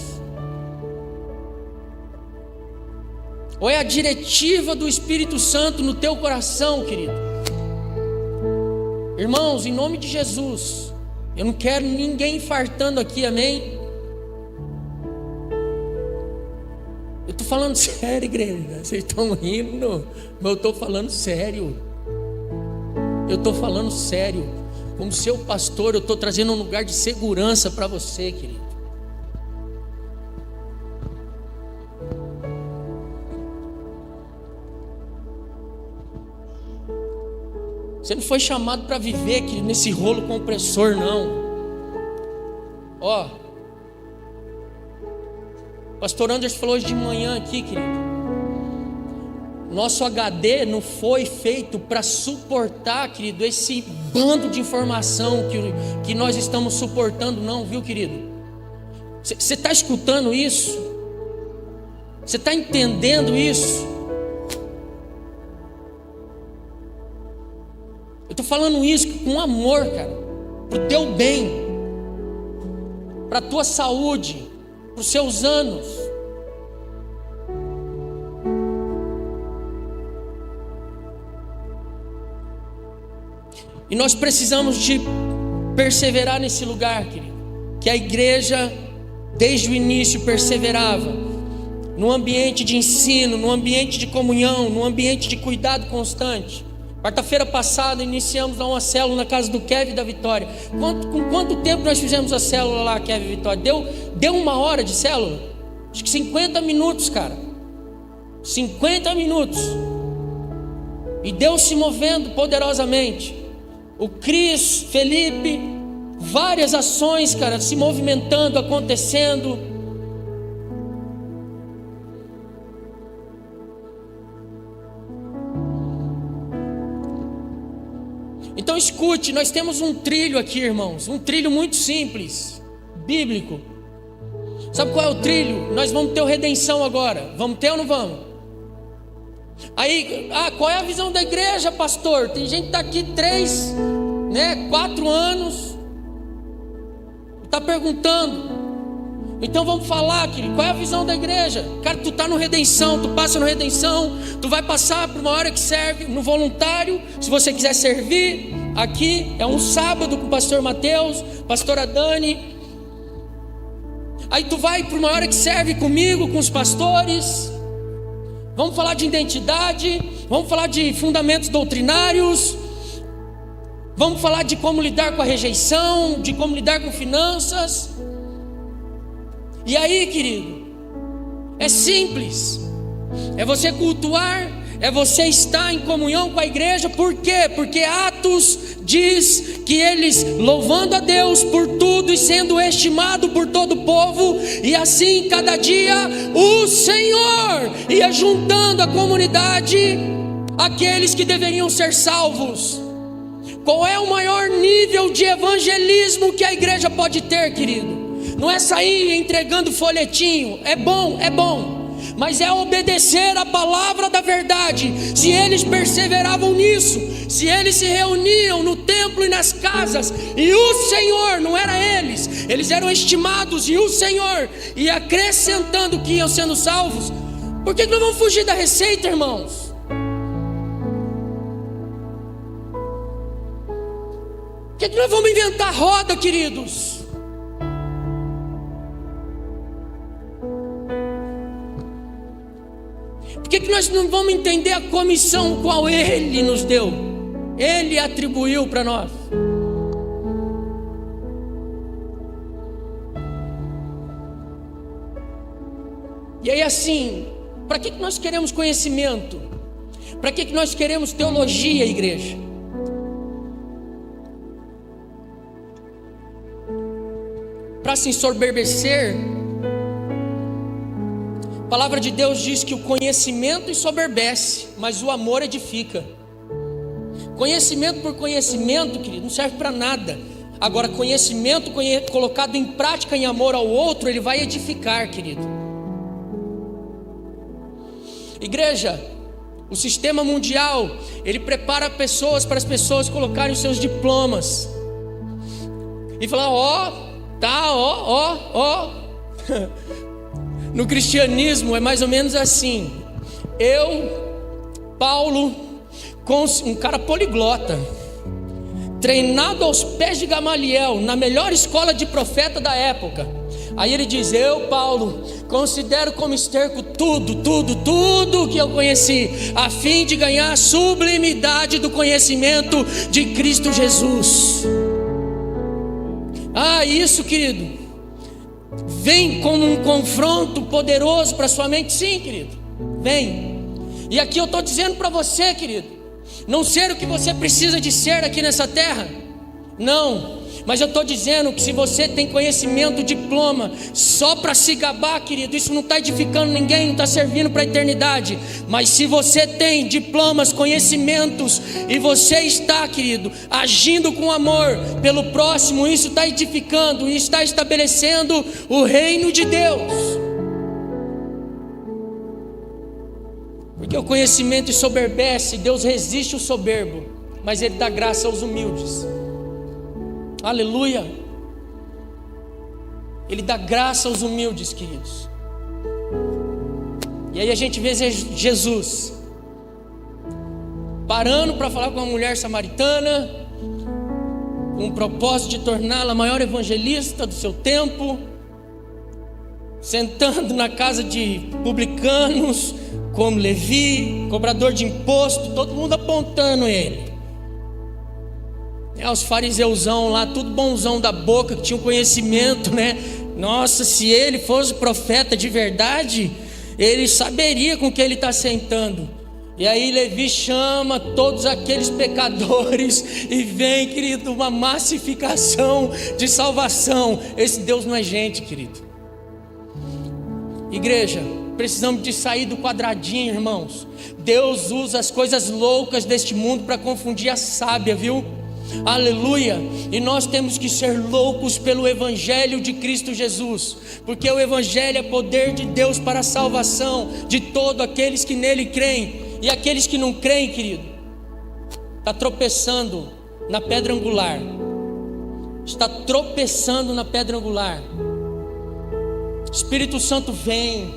Ou é a diretiva do Espírito Santo no teu coração, querido? Irmãos, em nome de Jesus, eu não quero ninguém infartando aqui, amém? Eu estou falando sério, igreja. Vocês estão rindo, mas eu estou falando sério. Como seu pastor, eu estou trazendo um lugar de segurança para você, querido. Você não foi chamado para viver, querido, nesse rolo compressor, não. Ó, pastor Anderson falou hoje de manhã aqui, querido. Nosso HD não foi feito para suportar, querido, esse bando de informação que nós estamos suportando, não, viu, querido? Você está escutando isso? Você está entendendo isso? Eu estou falando isso com amor, cara, para o teu bem, para a tua saúde, para os seus anos. E nós precisamos de perseverar nesse lugar, querido, que a igreja desde o início perseverava, no ambiente de ensino, no ambiente de comunhão, no ambiente de cuidado constante. Quarta-feira passada iniciamos lá uma célula na casa do Kevin e da Vitória. Com quanto tempo nós fizemos a célula lá, Kevin e Vitória? Deu 1 hora de célula? Acho que 50 minutos, cara. 50 minutos. E Deus se movendo poderosamente. O Cris, Felipe, várias ações, cara, se movimentando, acontecendo. Então escute, nós temos um trilho aqui, irmãos, um trilho muito simples, bíblico. Sabe qual é o trilho? Nós vamos ter o redenção agora. Vamos ter ou não vamos? Aí, qual é a visão da igreja, pastor? Tem gente que está aqui 4 anos, está perguntando. Então vamos falar, querido, qual é a visão da igreja? Cara, tu está no redenção, tu passa no redenção, tu vai passar por uma hora que serve no voluntário. Se você quiser servir, aqui é um sábado com o pastor Mateus, pastora Dani. Aí tu vai por uma hora que serve comigo, com os pastores. Vamos falar de identidade, vamos falar de fundamentos doutrinários, vamos falar de como lidar com a rejeição, de como lidar com finanças. E aí, querido, é simples, é você cultuar, é você estar em comunhão com a igreja. Por quê? Porque Atos diz que eles, louvando a Deus por tudo e sendo estimado por todo o povo, e assim cada dia o Senhor ia juntando a comunidade, aqueles que deveriam ser salvos. Qual é o maior nível de evangelismo que a igreja pode ter, querido? Não é sair entregando folhetinho, é bom, mas é obedecer a palavra da verdade. Se eles perseveravam nisso, se eles se reuniam no templo e nas casas, e o Senhor, não era eles eram estimados, e o Senhor ia acrescentando que iam sendo salvos. Por que não vamos fugir da receita, irmãos? Por que nós vamos inventar roda, queridos? Por que que nós não vamos entender a comissão qual Ele nos deu? Ele atribuiu para nós. E aí assim, para que nós queremos conhecimento? Para que nós queremos teologia, igreja? Para se ensoberbecer? A palavra de Deus diz que o conhecimento ensoberbece, mas o amor edifica. Conhecimento por conhecimento, querido, não serve para nada. Agora, conhecimento colocado em prática em amor ao outro, ele vai edificar, querido. Igreja, o sistema mundial, ele prepara pessoas para as pessoas colocarem os seus diplomas e falar, No cristianismo é mais ou menos assim. Paulo, um cara poliglota, treinado aos pés de Gamaliel, na melhor escola de profeta da época. Aí ele diz, Paulo, considero como esterco tudo que eu conheci, a fim de ganhar a sublimidade do conhecimento de Cristo Jesus. Isso, querido, vem como um confronto poderoso para sua mente. Sim, querido, vem. E aqui eu estou dizendo para você, querido, não ser o que você precisa de ser aqui nessa terra, não. Mas eu estou dizendo que se você tem conhecimento, diploma, só para se gabar, querido, isso não está edificando ninguém, não está servindo para a eternidade. Mas se você tem diplomas, conhecimentos, e você está, querido, agindo com amor pelo próximo, isso está edificando e está estabelecendo o reino de Deus. Porque o conhecimento ensoberbece, Deus resiste o soberbo, mas Ele dá graça aos humildes. Aleluia. Ele dá graça aos humildes, queridos. E aí a gente vê Jesus parando para falar com uma mulher samaritana, com o propósito de torná-la a maior evangelista do seu tempo, sentando na casa de publicanos, como Levi, cobrador de imposto, todo mundo apontando ele. Os fariseuzão lá, tudo bonzão da boca, que tinham conhecimento, né? Nossa, se ele fosse profeta de verdade, ele saberia com que ele está sentando. E aí Levi chama todos aqueles pecadores e vem, querido, uma massificação de salvação. Esse Deus não é gente, querido. Igreja, precisamos de sair do quadradinho, irmãos. Deus usa as coisas loucas deste mundo para confundir a sábia, viu? Aleluia. E nós temos que ser loucos pelo Evangelho de Cristo Jesus, porque o Evangelho é poder de Deus para a salvação de todos aqueles que nele creem. E aqueles que não creem, querido, está tropeçando na pedra angular. Está tropeçando na pedra angular. Espírito Santo vem.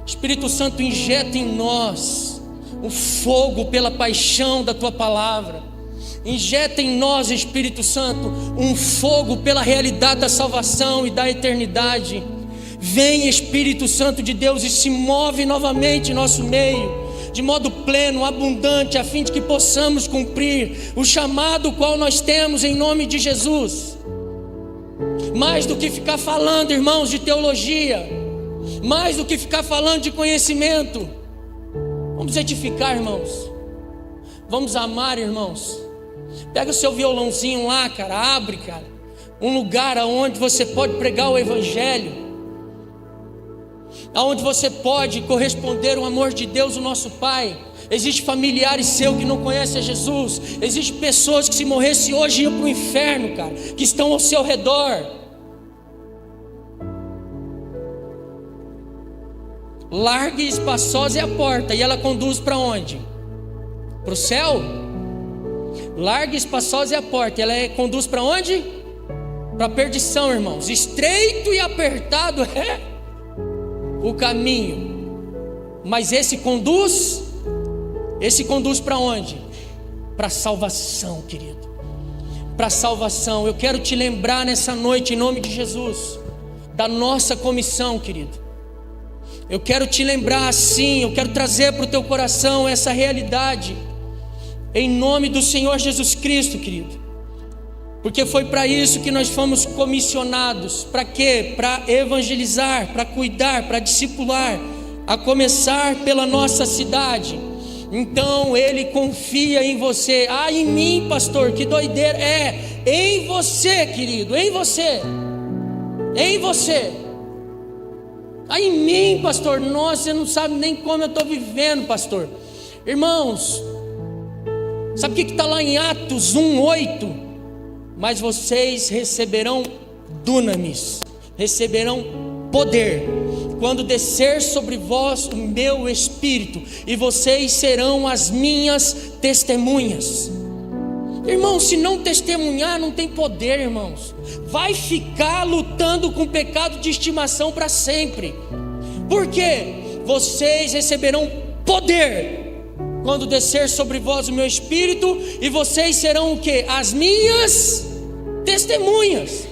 Espírito Santo injeta em nós o fogo pela paixão da tua palavra. Injeta em nós, Espírito Santo, um fogo pela realidade da salvação e da eternidade. Vem, Espírito Santo de Deus, e se move novamente em nosso meio, de modo pleno, abundante, a fim de que possamos cumprir o chamado qual nós temos em nome de Jesus. Mais do que ficar falando, irmãos, de teologia, mais do que ficar falando de conhecimento, vamos edificar, irmãos. Vamos amar, irmãos. Pega o seu violãozinho lá, cara, abre, cara, um lugar onde você pode pregar o Evangelho, aonde você pode corresponder ao amor de Deus, o nosso Pai. Existem familiares seus que não conhecem a Jesus. Existem pessoas que se morressem hoje iam para o inferno, cara, que estão ao seu redor. Larga e espaçosa é a porta, e ela conduz para onde? Para o céu? Larga e espaçosa é a porta, ela conduz para onde? Para a perdição, irmãos. Estreito e apertado é o caminho, mas esse conduz para onde? Para a salvação, querido. Para a salvação. Eu quero te lembrar nessa noite, em nome de Jesus, da nossa comissão, querido. eu quero te lembrar assim, eu quero trazer para o teu coração essa realidade, em nome do Senhor Jesus Cristo, querido, porque foi para isso que nós fomos comissionados. Para quê? Para evangelizar, para cuidar, para discipular, a começar pela nossa cidade. Então Ele confia em você. Ah, em mim, pastor, que doideira. Em você, querido, em você. Em você. Ah, em mim, pastor. Nossa, você não sabe nem como eu estou vivendo, pastor. Irmãos, sabe o que está lá em Atos 1:8? Mas vocês receberão dunamis, receberão poder, quando descer sobre vós o meu Espírito, e vocês serão as minhas testemunhas. Irmãos, se não testemunhar, não tem poder, irmãos. Vai ficar lutando com o pecado de estimação para sempre. Por quê? Vocês receberão poder, quando descer sobre vós o meu Espírito, e vocês serão o quê? As minhas testemunhas.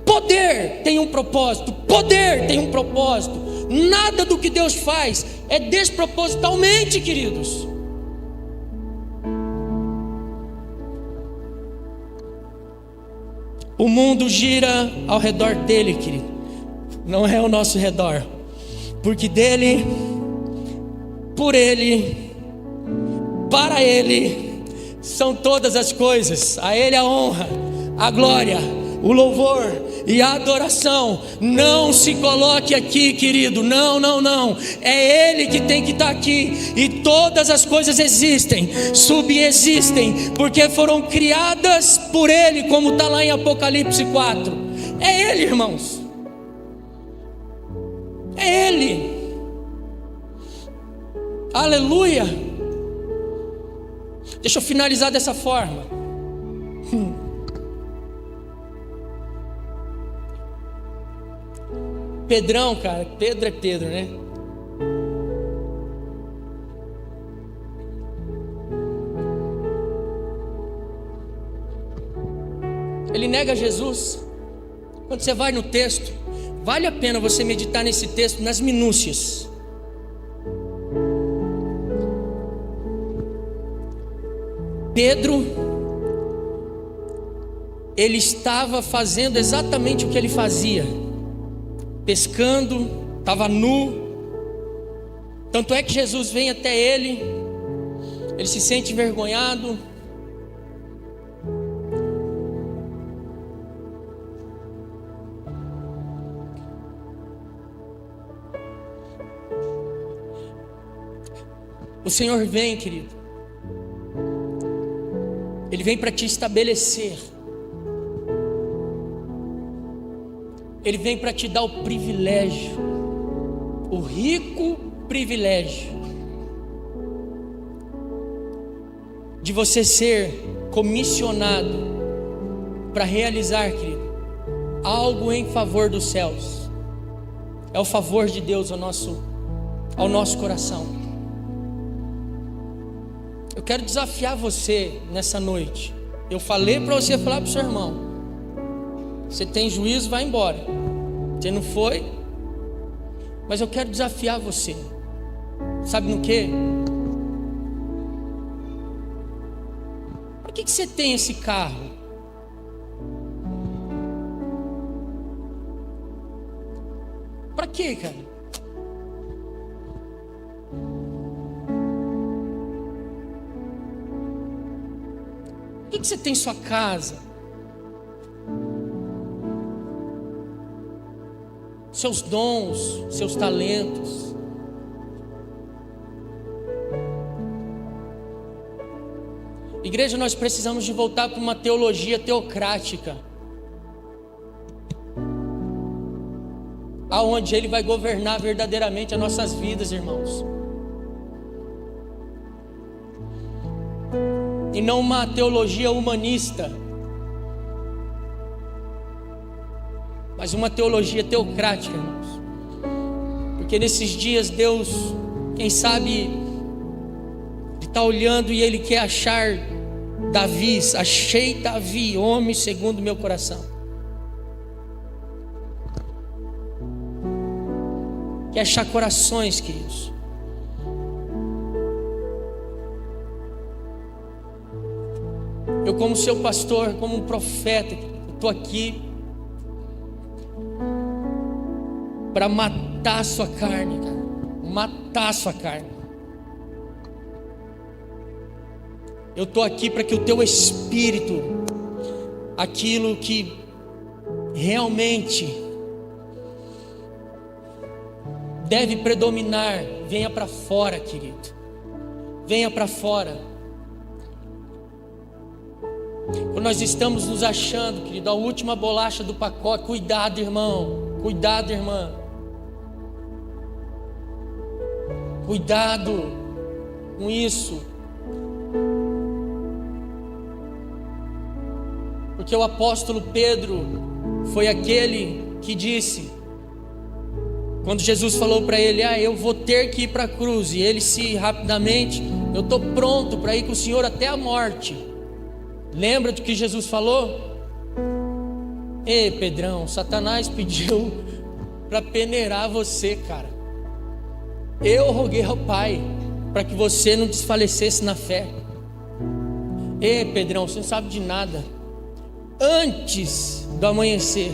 Poder tem um propósito. Poder tem um propósito. Nada do que Deus faz é despropositalmente, queridos. O mundo gira ao redor dele, querido. Não é ao nosso redor. Porque dele, por ele, para ele são todas as coisas. A ele a honra, a glória, o louvor e a adoração. Não se coloque aqui, querido. Não. É Ele que tem que estar aqui. E todas as coisas existem, subexistem, porque foram criadas por Ele, como está lá em Apocalipse 4. É Ele, irmãos. É Ele. Aleluia. Deixa eu finalizar dessa forma. Pedrão, cara, Pedro é Pedro, né? Ele nega Jesus. Quando você vai no texto, vale a pena você meditar nesse texto, nas minúcias. Pedro, ele estava fazendo exatamente o que ele fazia, pescando, estava nu. Tanto é que Jesus vem até ele se sente envergonhado. O Senhor vem, querido. Ele vem para te estabelecer. Ele vem para te dar o privilégio, o rico privilégio de você ser comissionado para realizar, querido, algo em favor dos céus. É o favor de Deus ao nosso coração. Eu quero desafiar você nessa noite. Eu falei para você falar para o seu irmão: você tem juízo, vai embora. Você não foi, mas eu quero desafiar você. Sabe no quê? Por que você tem esse carro? Para quê, cara? Por que você tem sua casa? Seus dons, seus talentos. Igreja, nós precisamos de voltar para uma teologia teocrática, aonde Ele vai governar verdadeiramente as nossas vidas, irmãos. E não uma teologia humanista, mas uma teologia teocrática, irmãos. Porque nesses dias Deus, quem sabe, Ele está olhando e Ele quer achar Davi. Achei Davi, homem segundo o meu coração. quer achar corações, queridos. Eu, como seu pastor, como um profeta, eu estou aqui para matar a sua carne, cara. Matar a sua carne. Eu estou aqui para que o teu espírito, aquilo que realmente deve predominar, venha para fora, querido. Venha para fora. Quando nós estamos nos achando, querido, a última bolacha do pacote, cuidado, irmão. Cuidado, irmã. Cuidado com isso. Porque o apóstolo Pedro foi aquele que disse, quando Jesus falou para ele: eu vou ter que ir para a cruz, e ele rapidamente, eu estou pronto para ir com o Senhor até a morte. Lembra do que Jesus falou? Ei, Pedrão, Satanás pediu para peneirar você, cara. Eu roguei ao Pai para que você não desfalecesse na fé. Ei, Pedrão, você não sabe de nada. Antes do amanhecer,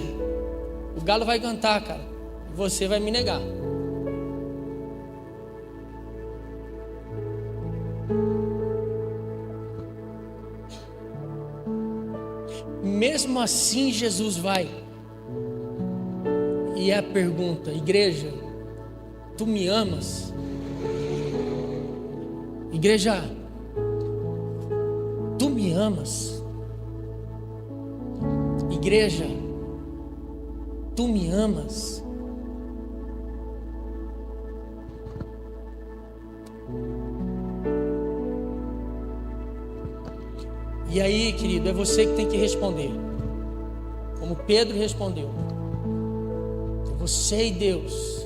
o galo vai cantar, cara, e você vai me negar. Mesmo assim, Jesus vai. E é a pergunta: igreja, tu me amas? Igreja, tu me amas? Igreja, tu me amas? E aí, querido, é você que tem que responder, como Pedro respondeu. É você e Deus.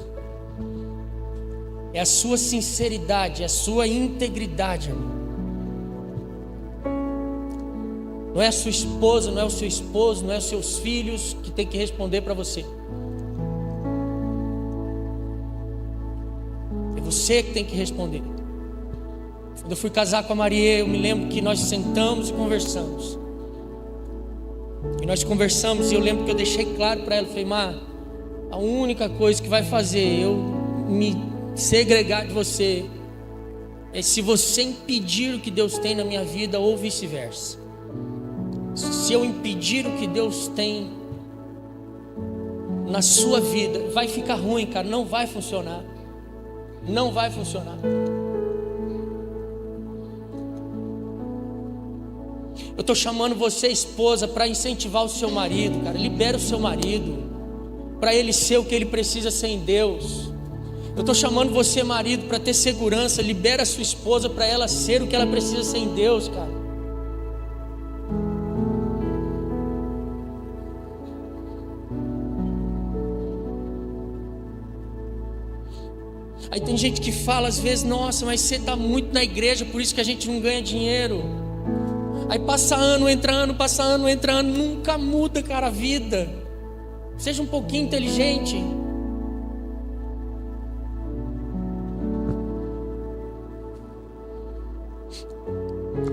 É a sua sinceridade, é a sua integridade, irmão. Não é a sua esposa, não é o seu esposo, não é os seus filhos que tem que responder para você. É você que tem que responder. Quando eu fui casar com a Maria, eu me lembro que nós sentamos e conversamos. E nós conversamos e eu lembro que eu deixei claro para ela, falei: Má, a única coisa que vai fazer eu me segregar de você é se você impedir o que Deus tem na minha vida ou vice-versa. Se eu impedir o que Deus tem na sua vida, vai ficar ruim, cara, não vai funcionar. Não vai funcionar. Eu estou chamando você, esposa, para incentivar o seu marido, cara. Libera o seu marido, para ele ser o que ele precisa ser em Deus. Eu estou chamando você, marido, para ter segurança. Libera a sua esposa para ela ser o que ela precisa ser em Deus, cara. Aí tem gente que fala às vezes: nossa, mas você está muito na igreja, por isso que a gente não ganha dinheiro. Aí passa ano, entra ano, passa ano, entra ano, nunca muda, cara, a vida. Seja um pouquinho inteligente.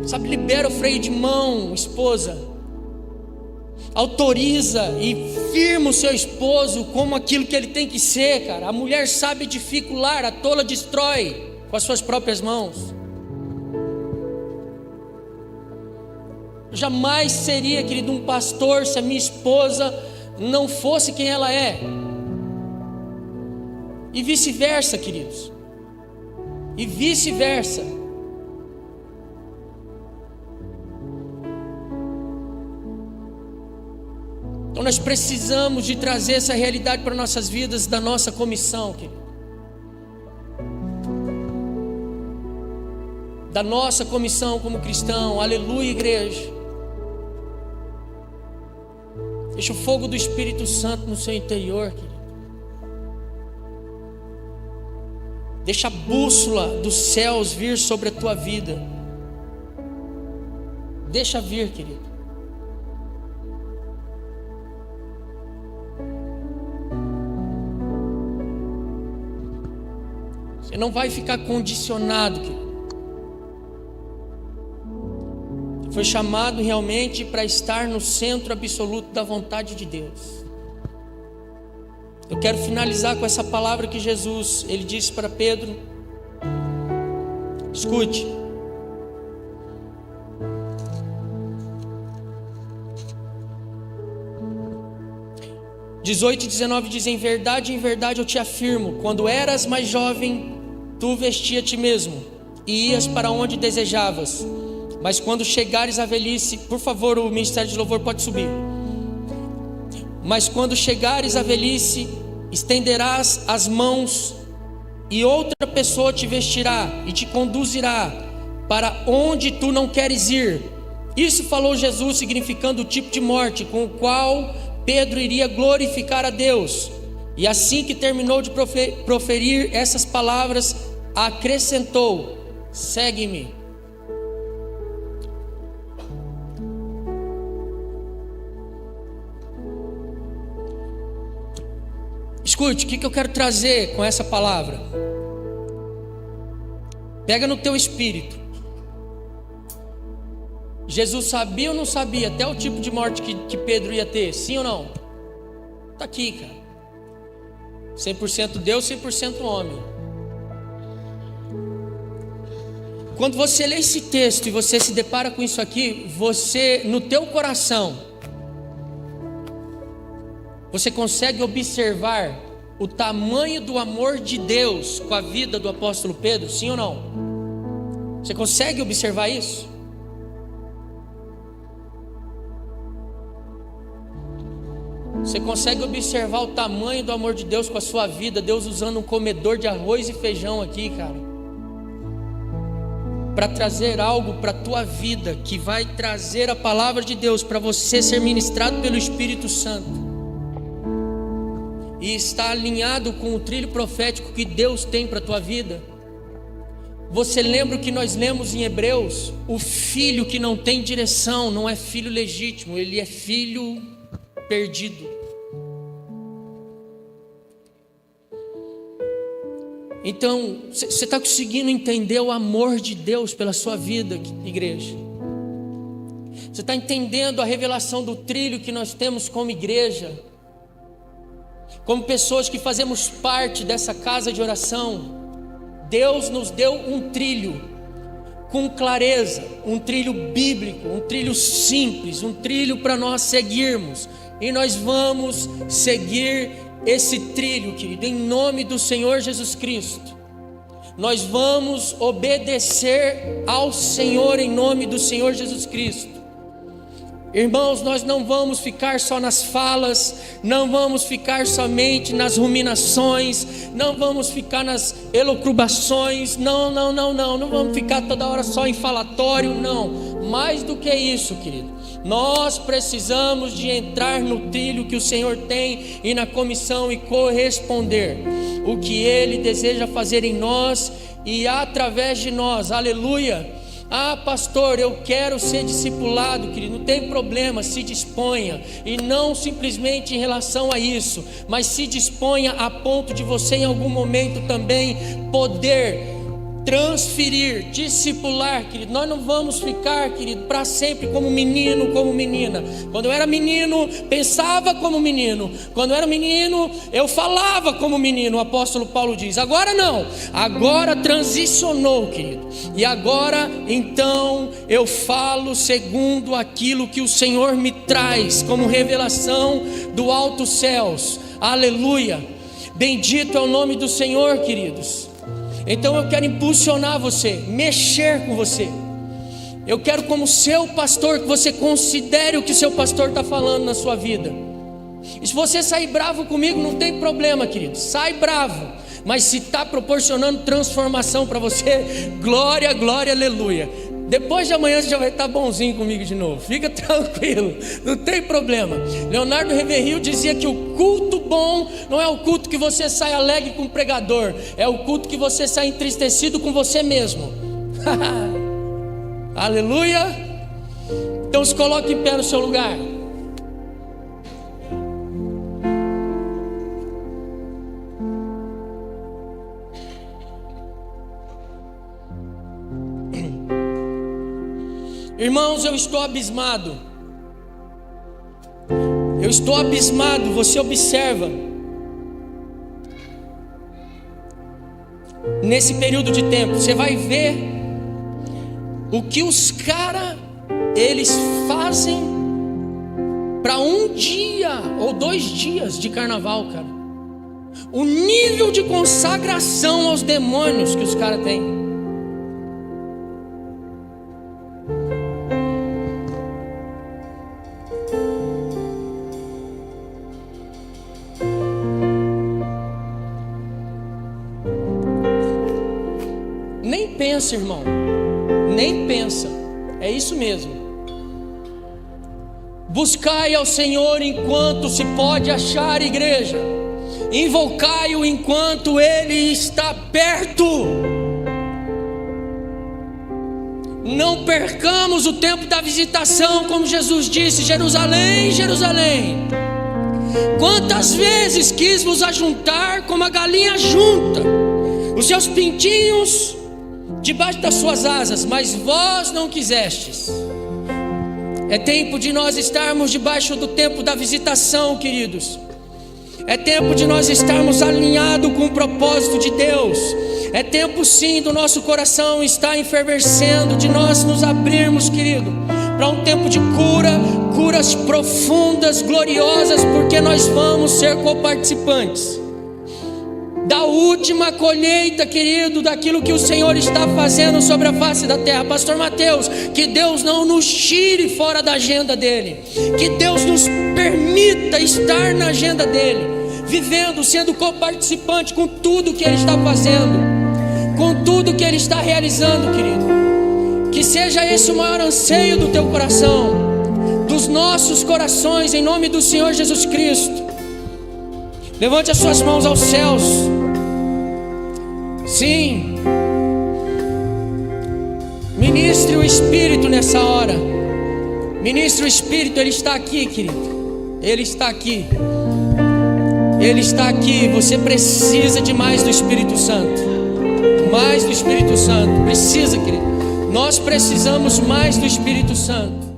Sabe, libera o freio de mão, esposa. Autoriza e firma o seu esposo como aquilo que ele tem que ser, cara. A mulher sabe edificar o lar, a tola destrói com as suas próprias mãos. Eu jamais seria, querido, um pastor se a minha esposa não fosse quem ela é. E vice-versa, queridos. E vice-versa. Então nós precisamos de trazer essa realidade para nossas vidas, da nossa comissão, querido. Da nossa comissão como cristão. Aleluia, igreja. Deixa o fogo do Espírito Santo no seu interior, querido. Deixa a bússola dos céus vir sobre a tua vida. Deixa vir, querido. Você não vai ficar condicionado, querido. Foi chamado realmente para estar no centro absoluto da vontade de Deus. Eu quero finalizar com essa palavra que Jesus, ele disse para Pedro. Escute. (18 e 19) diz: em verdade eu te afirmo, quando eras mais jovem, tu vestia a ti mesmo e ias para onde desejavas. Mas quando chegares à velhice, por favor, o ministério de louvor pode subir. Mas quando chegares à velhice, estenderás as mãos e outra pessoa te vestirá e te conduzirá para onde tu não queres ir. Isso falou Jesus, significando o tipo de morte com o qual Pedro iria glorificar a Deus. E assim que terminou de proferir essas palavras, acrescentou: segue-me. Escute, o que eu quero trazer com essa palavra? Pega no teu espírito. Jesus sabia ou não sabia até o tipo de morte que Pedro ia ter? Sim ou não? Está aqui, cara. 100% Deus, 100% homem. Quando você lê esse texto e você se depara com isso aqui, você, no teu coração, você consegue observar o tamanho do amor de Deus com a vida do apóstolo Pedro? Sim ou não? Você consegue observar isso? Você consegue observar o tamanho do amor de Deus com a sua vida? Deus usando um comedor de arroz e feijão aqui, cara, para trazer algo para a tua vida, que vai trazer a palavra de Deus para você ser ministrado pelo Espírito Santo. E está alinhado com o trilho profético que Deus tem para a tua vida. Você lembra o que nós lemos em Hebreus? O filho que não tem direção não é filho legítimo, ele é filho perdido. Então, você está conseguindo entender o amor de Deus pela sua vida, igreja? Você está entendendo a revelação do trilho que nós temos como igreja? Como pessoas que fazemos parte dessa casa de oração, Deus nos deu um trilho com clareza, um trilho bíblico, um trilho simples, um trilho para nós seguirmos. E nós vamos seguir esse trilho, querido, em nome do Senhor Jesus Cristo. Nós vamos obedecer ao Senhor em nome do Senhor Jesus Cristo. Irmãos, nós não vamos ficar só nas falas, não vamos ficar somente nas ruminações, não vamos ficar nas elucubrações, não vamos ficar toda hora só em falatório, não. Mais do que isso, querido, nós precisamos de entrar no trilho que o Senhor tem e na comissão e corresponder o que Ele deseja fazer em nós e através de nós, aleluia. Ah, pastor, eu quero ser discipulado, querido, não tem problema, se disponha, e não simplesmente em relação a isso, mas se disponha a ponto de você em algum momento também poder transferir, discipular, querido. Nós não vamos ficar, querido, para sempre como menino, como menina. Quando eu era menino, pensava como menino. Quando eu era menino, eu falava como menino, o apóstolo Paulo diz. Agora não, agora transicionou, querido. E agora, então, eu falo segundo aquilo que o Senhor me traz como revelação do alto céus. Aleluia. Bendito é o nome do Senhor, queridos. Então eu quero impulsionar você, mexer com você. Eu quero, como seu pastor, que você considere o que o seu pastor está falando na sua vida. E se você sair bravo comigo, não tem problema, querido, sai bravo. Mas se está proporcionando transformação para você, glória, glória, aleluia. Depois de amanhã você já vai estar bonzinho comigo de novo. Fica tranquilo, não tem problema. Leonardo Reverriu dizia que o culto bom não é o culto que você sai alegre com o pregador, é o culto que você sai entristecido com você mesmo. Aleluia. Então se coloque em pé no seu lugar. Irmãos, eu estou abismado. Eu estou abismado. Você observa. Nesse período de tempo, você vai ver o que os caras, eles fazem para um dia ou 2 dias de carnaval, cara. O nível de consagração aos demônios que os caras têm. Nem pensa, irmão. Nem pensa. É isso mesmo. Buscai ao Senhor enquanto se pode achar, igreja. Invocai-o enquanto Ele está perto. Não percamos o tempo da visitação, como Jesus disse: Jerusalém, Jerusalém, quantas vezes quis vos ajuntar como a galinha junta os seus pintinhos debaixo das suas asas, mas vós não quisestes. É tempo de nós estarmos debaixo do tempo da visitação, queridos. É tempo de nós estarmos alinhados com o propósito de Deus. É tempo sim do nosso coração estar enfervescendo, de nós nos abrirmos, querido, para um tempo de curas profundas, gloriosas, porque nós vamos ser coparticipantes da última colheita, querido, daquilo que o Senhor está fazendo sobre a face da terra. Pastor Mateus, que Deus não nos tire fora da agenda dele, que Deus nos permita estar na agenda dele, vivendo, sendo coparticipante com tudo que Ele está fazendo, com tudo que Ele está realizando, querido. Que seja esse o maior anseio do teu coração, dos nossos corações, em nome do Senhor Jesus Cristo. Levante as suas mãos aos céus. Sim. Ministre o Espírito nessa hora. Ministre o Espírito, Ele está aqui, querido. Ele está aqui. Ele está aqui. Você precisa de mais do Espírito Santo. Mais do Espírito Santo. Precisa, querido. Nós precisamos mais do Espírito Santo.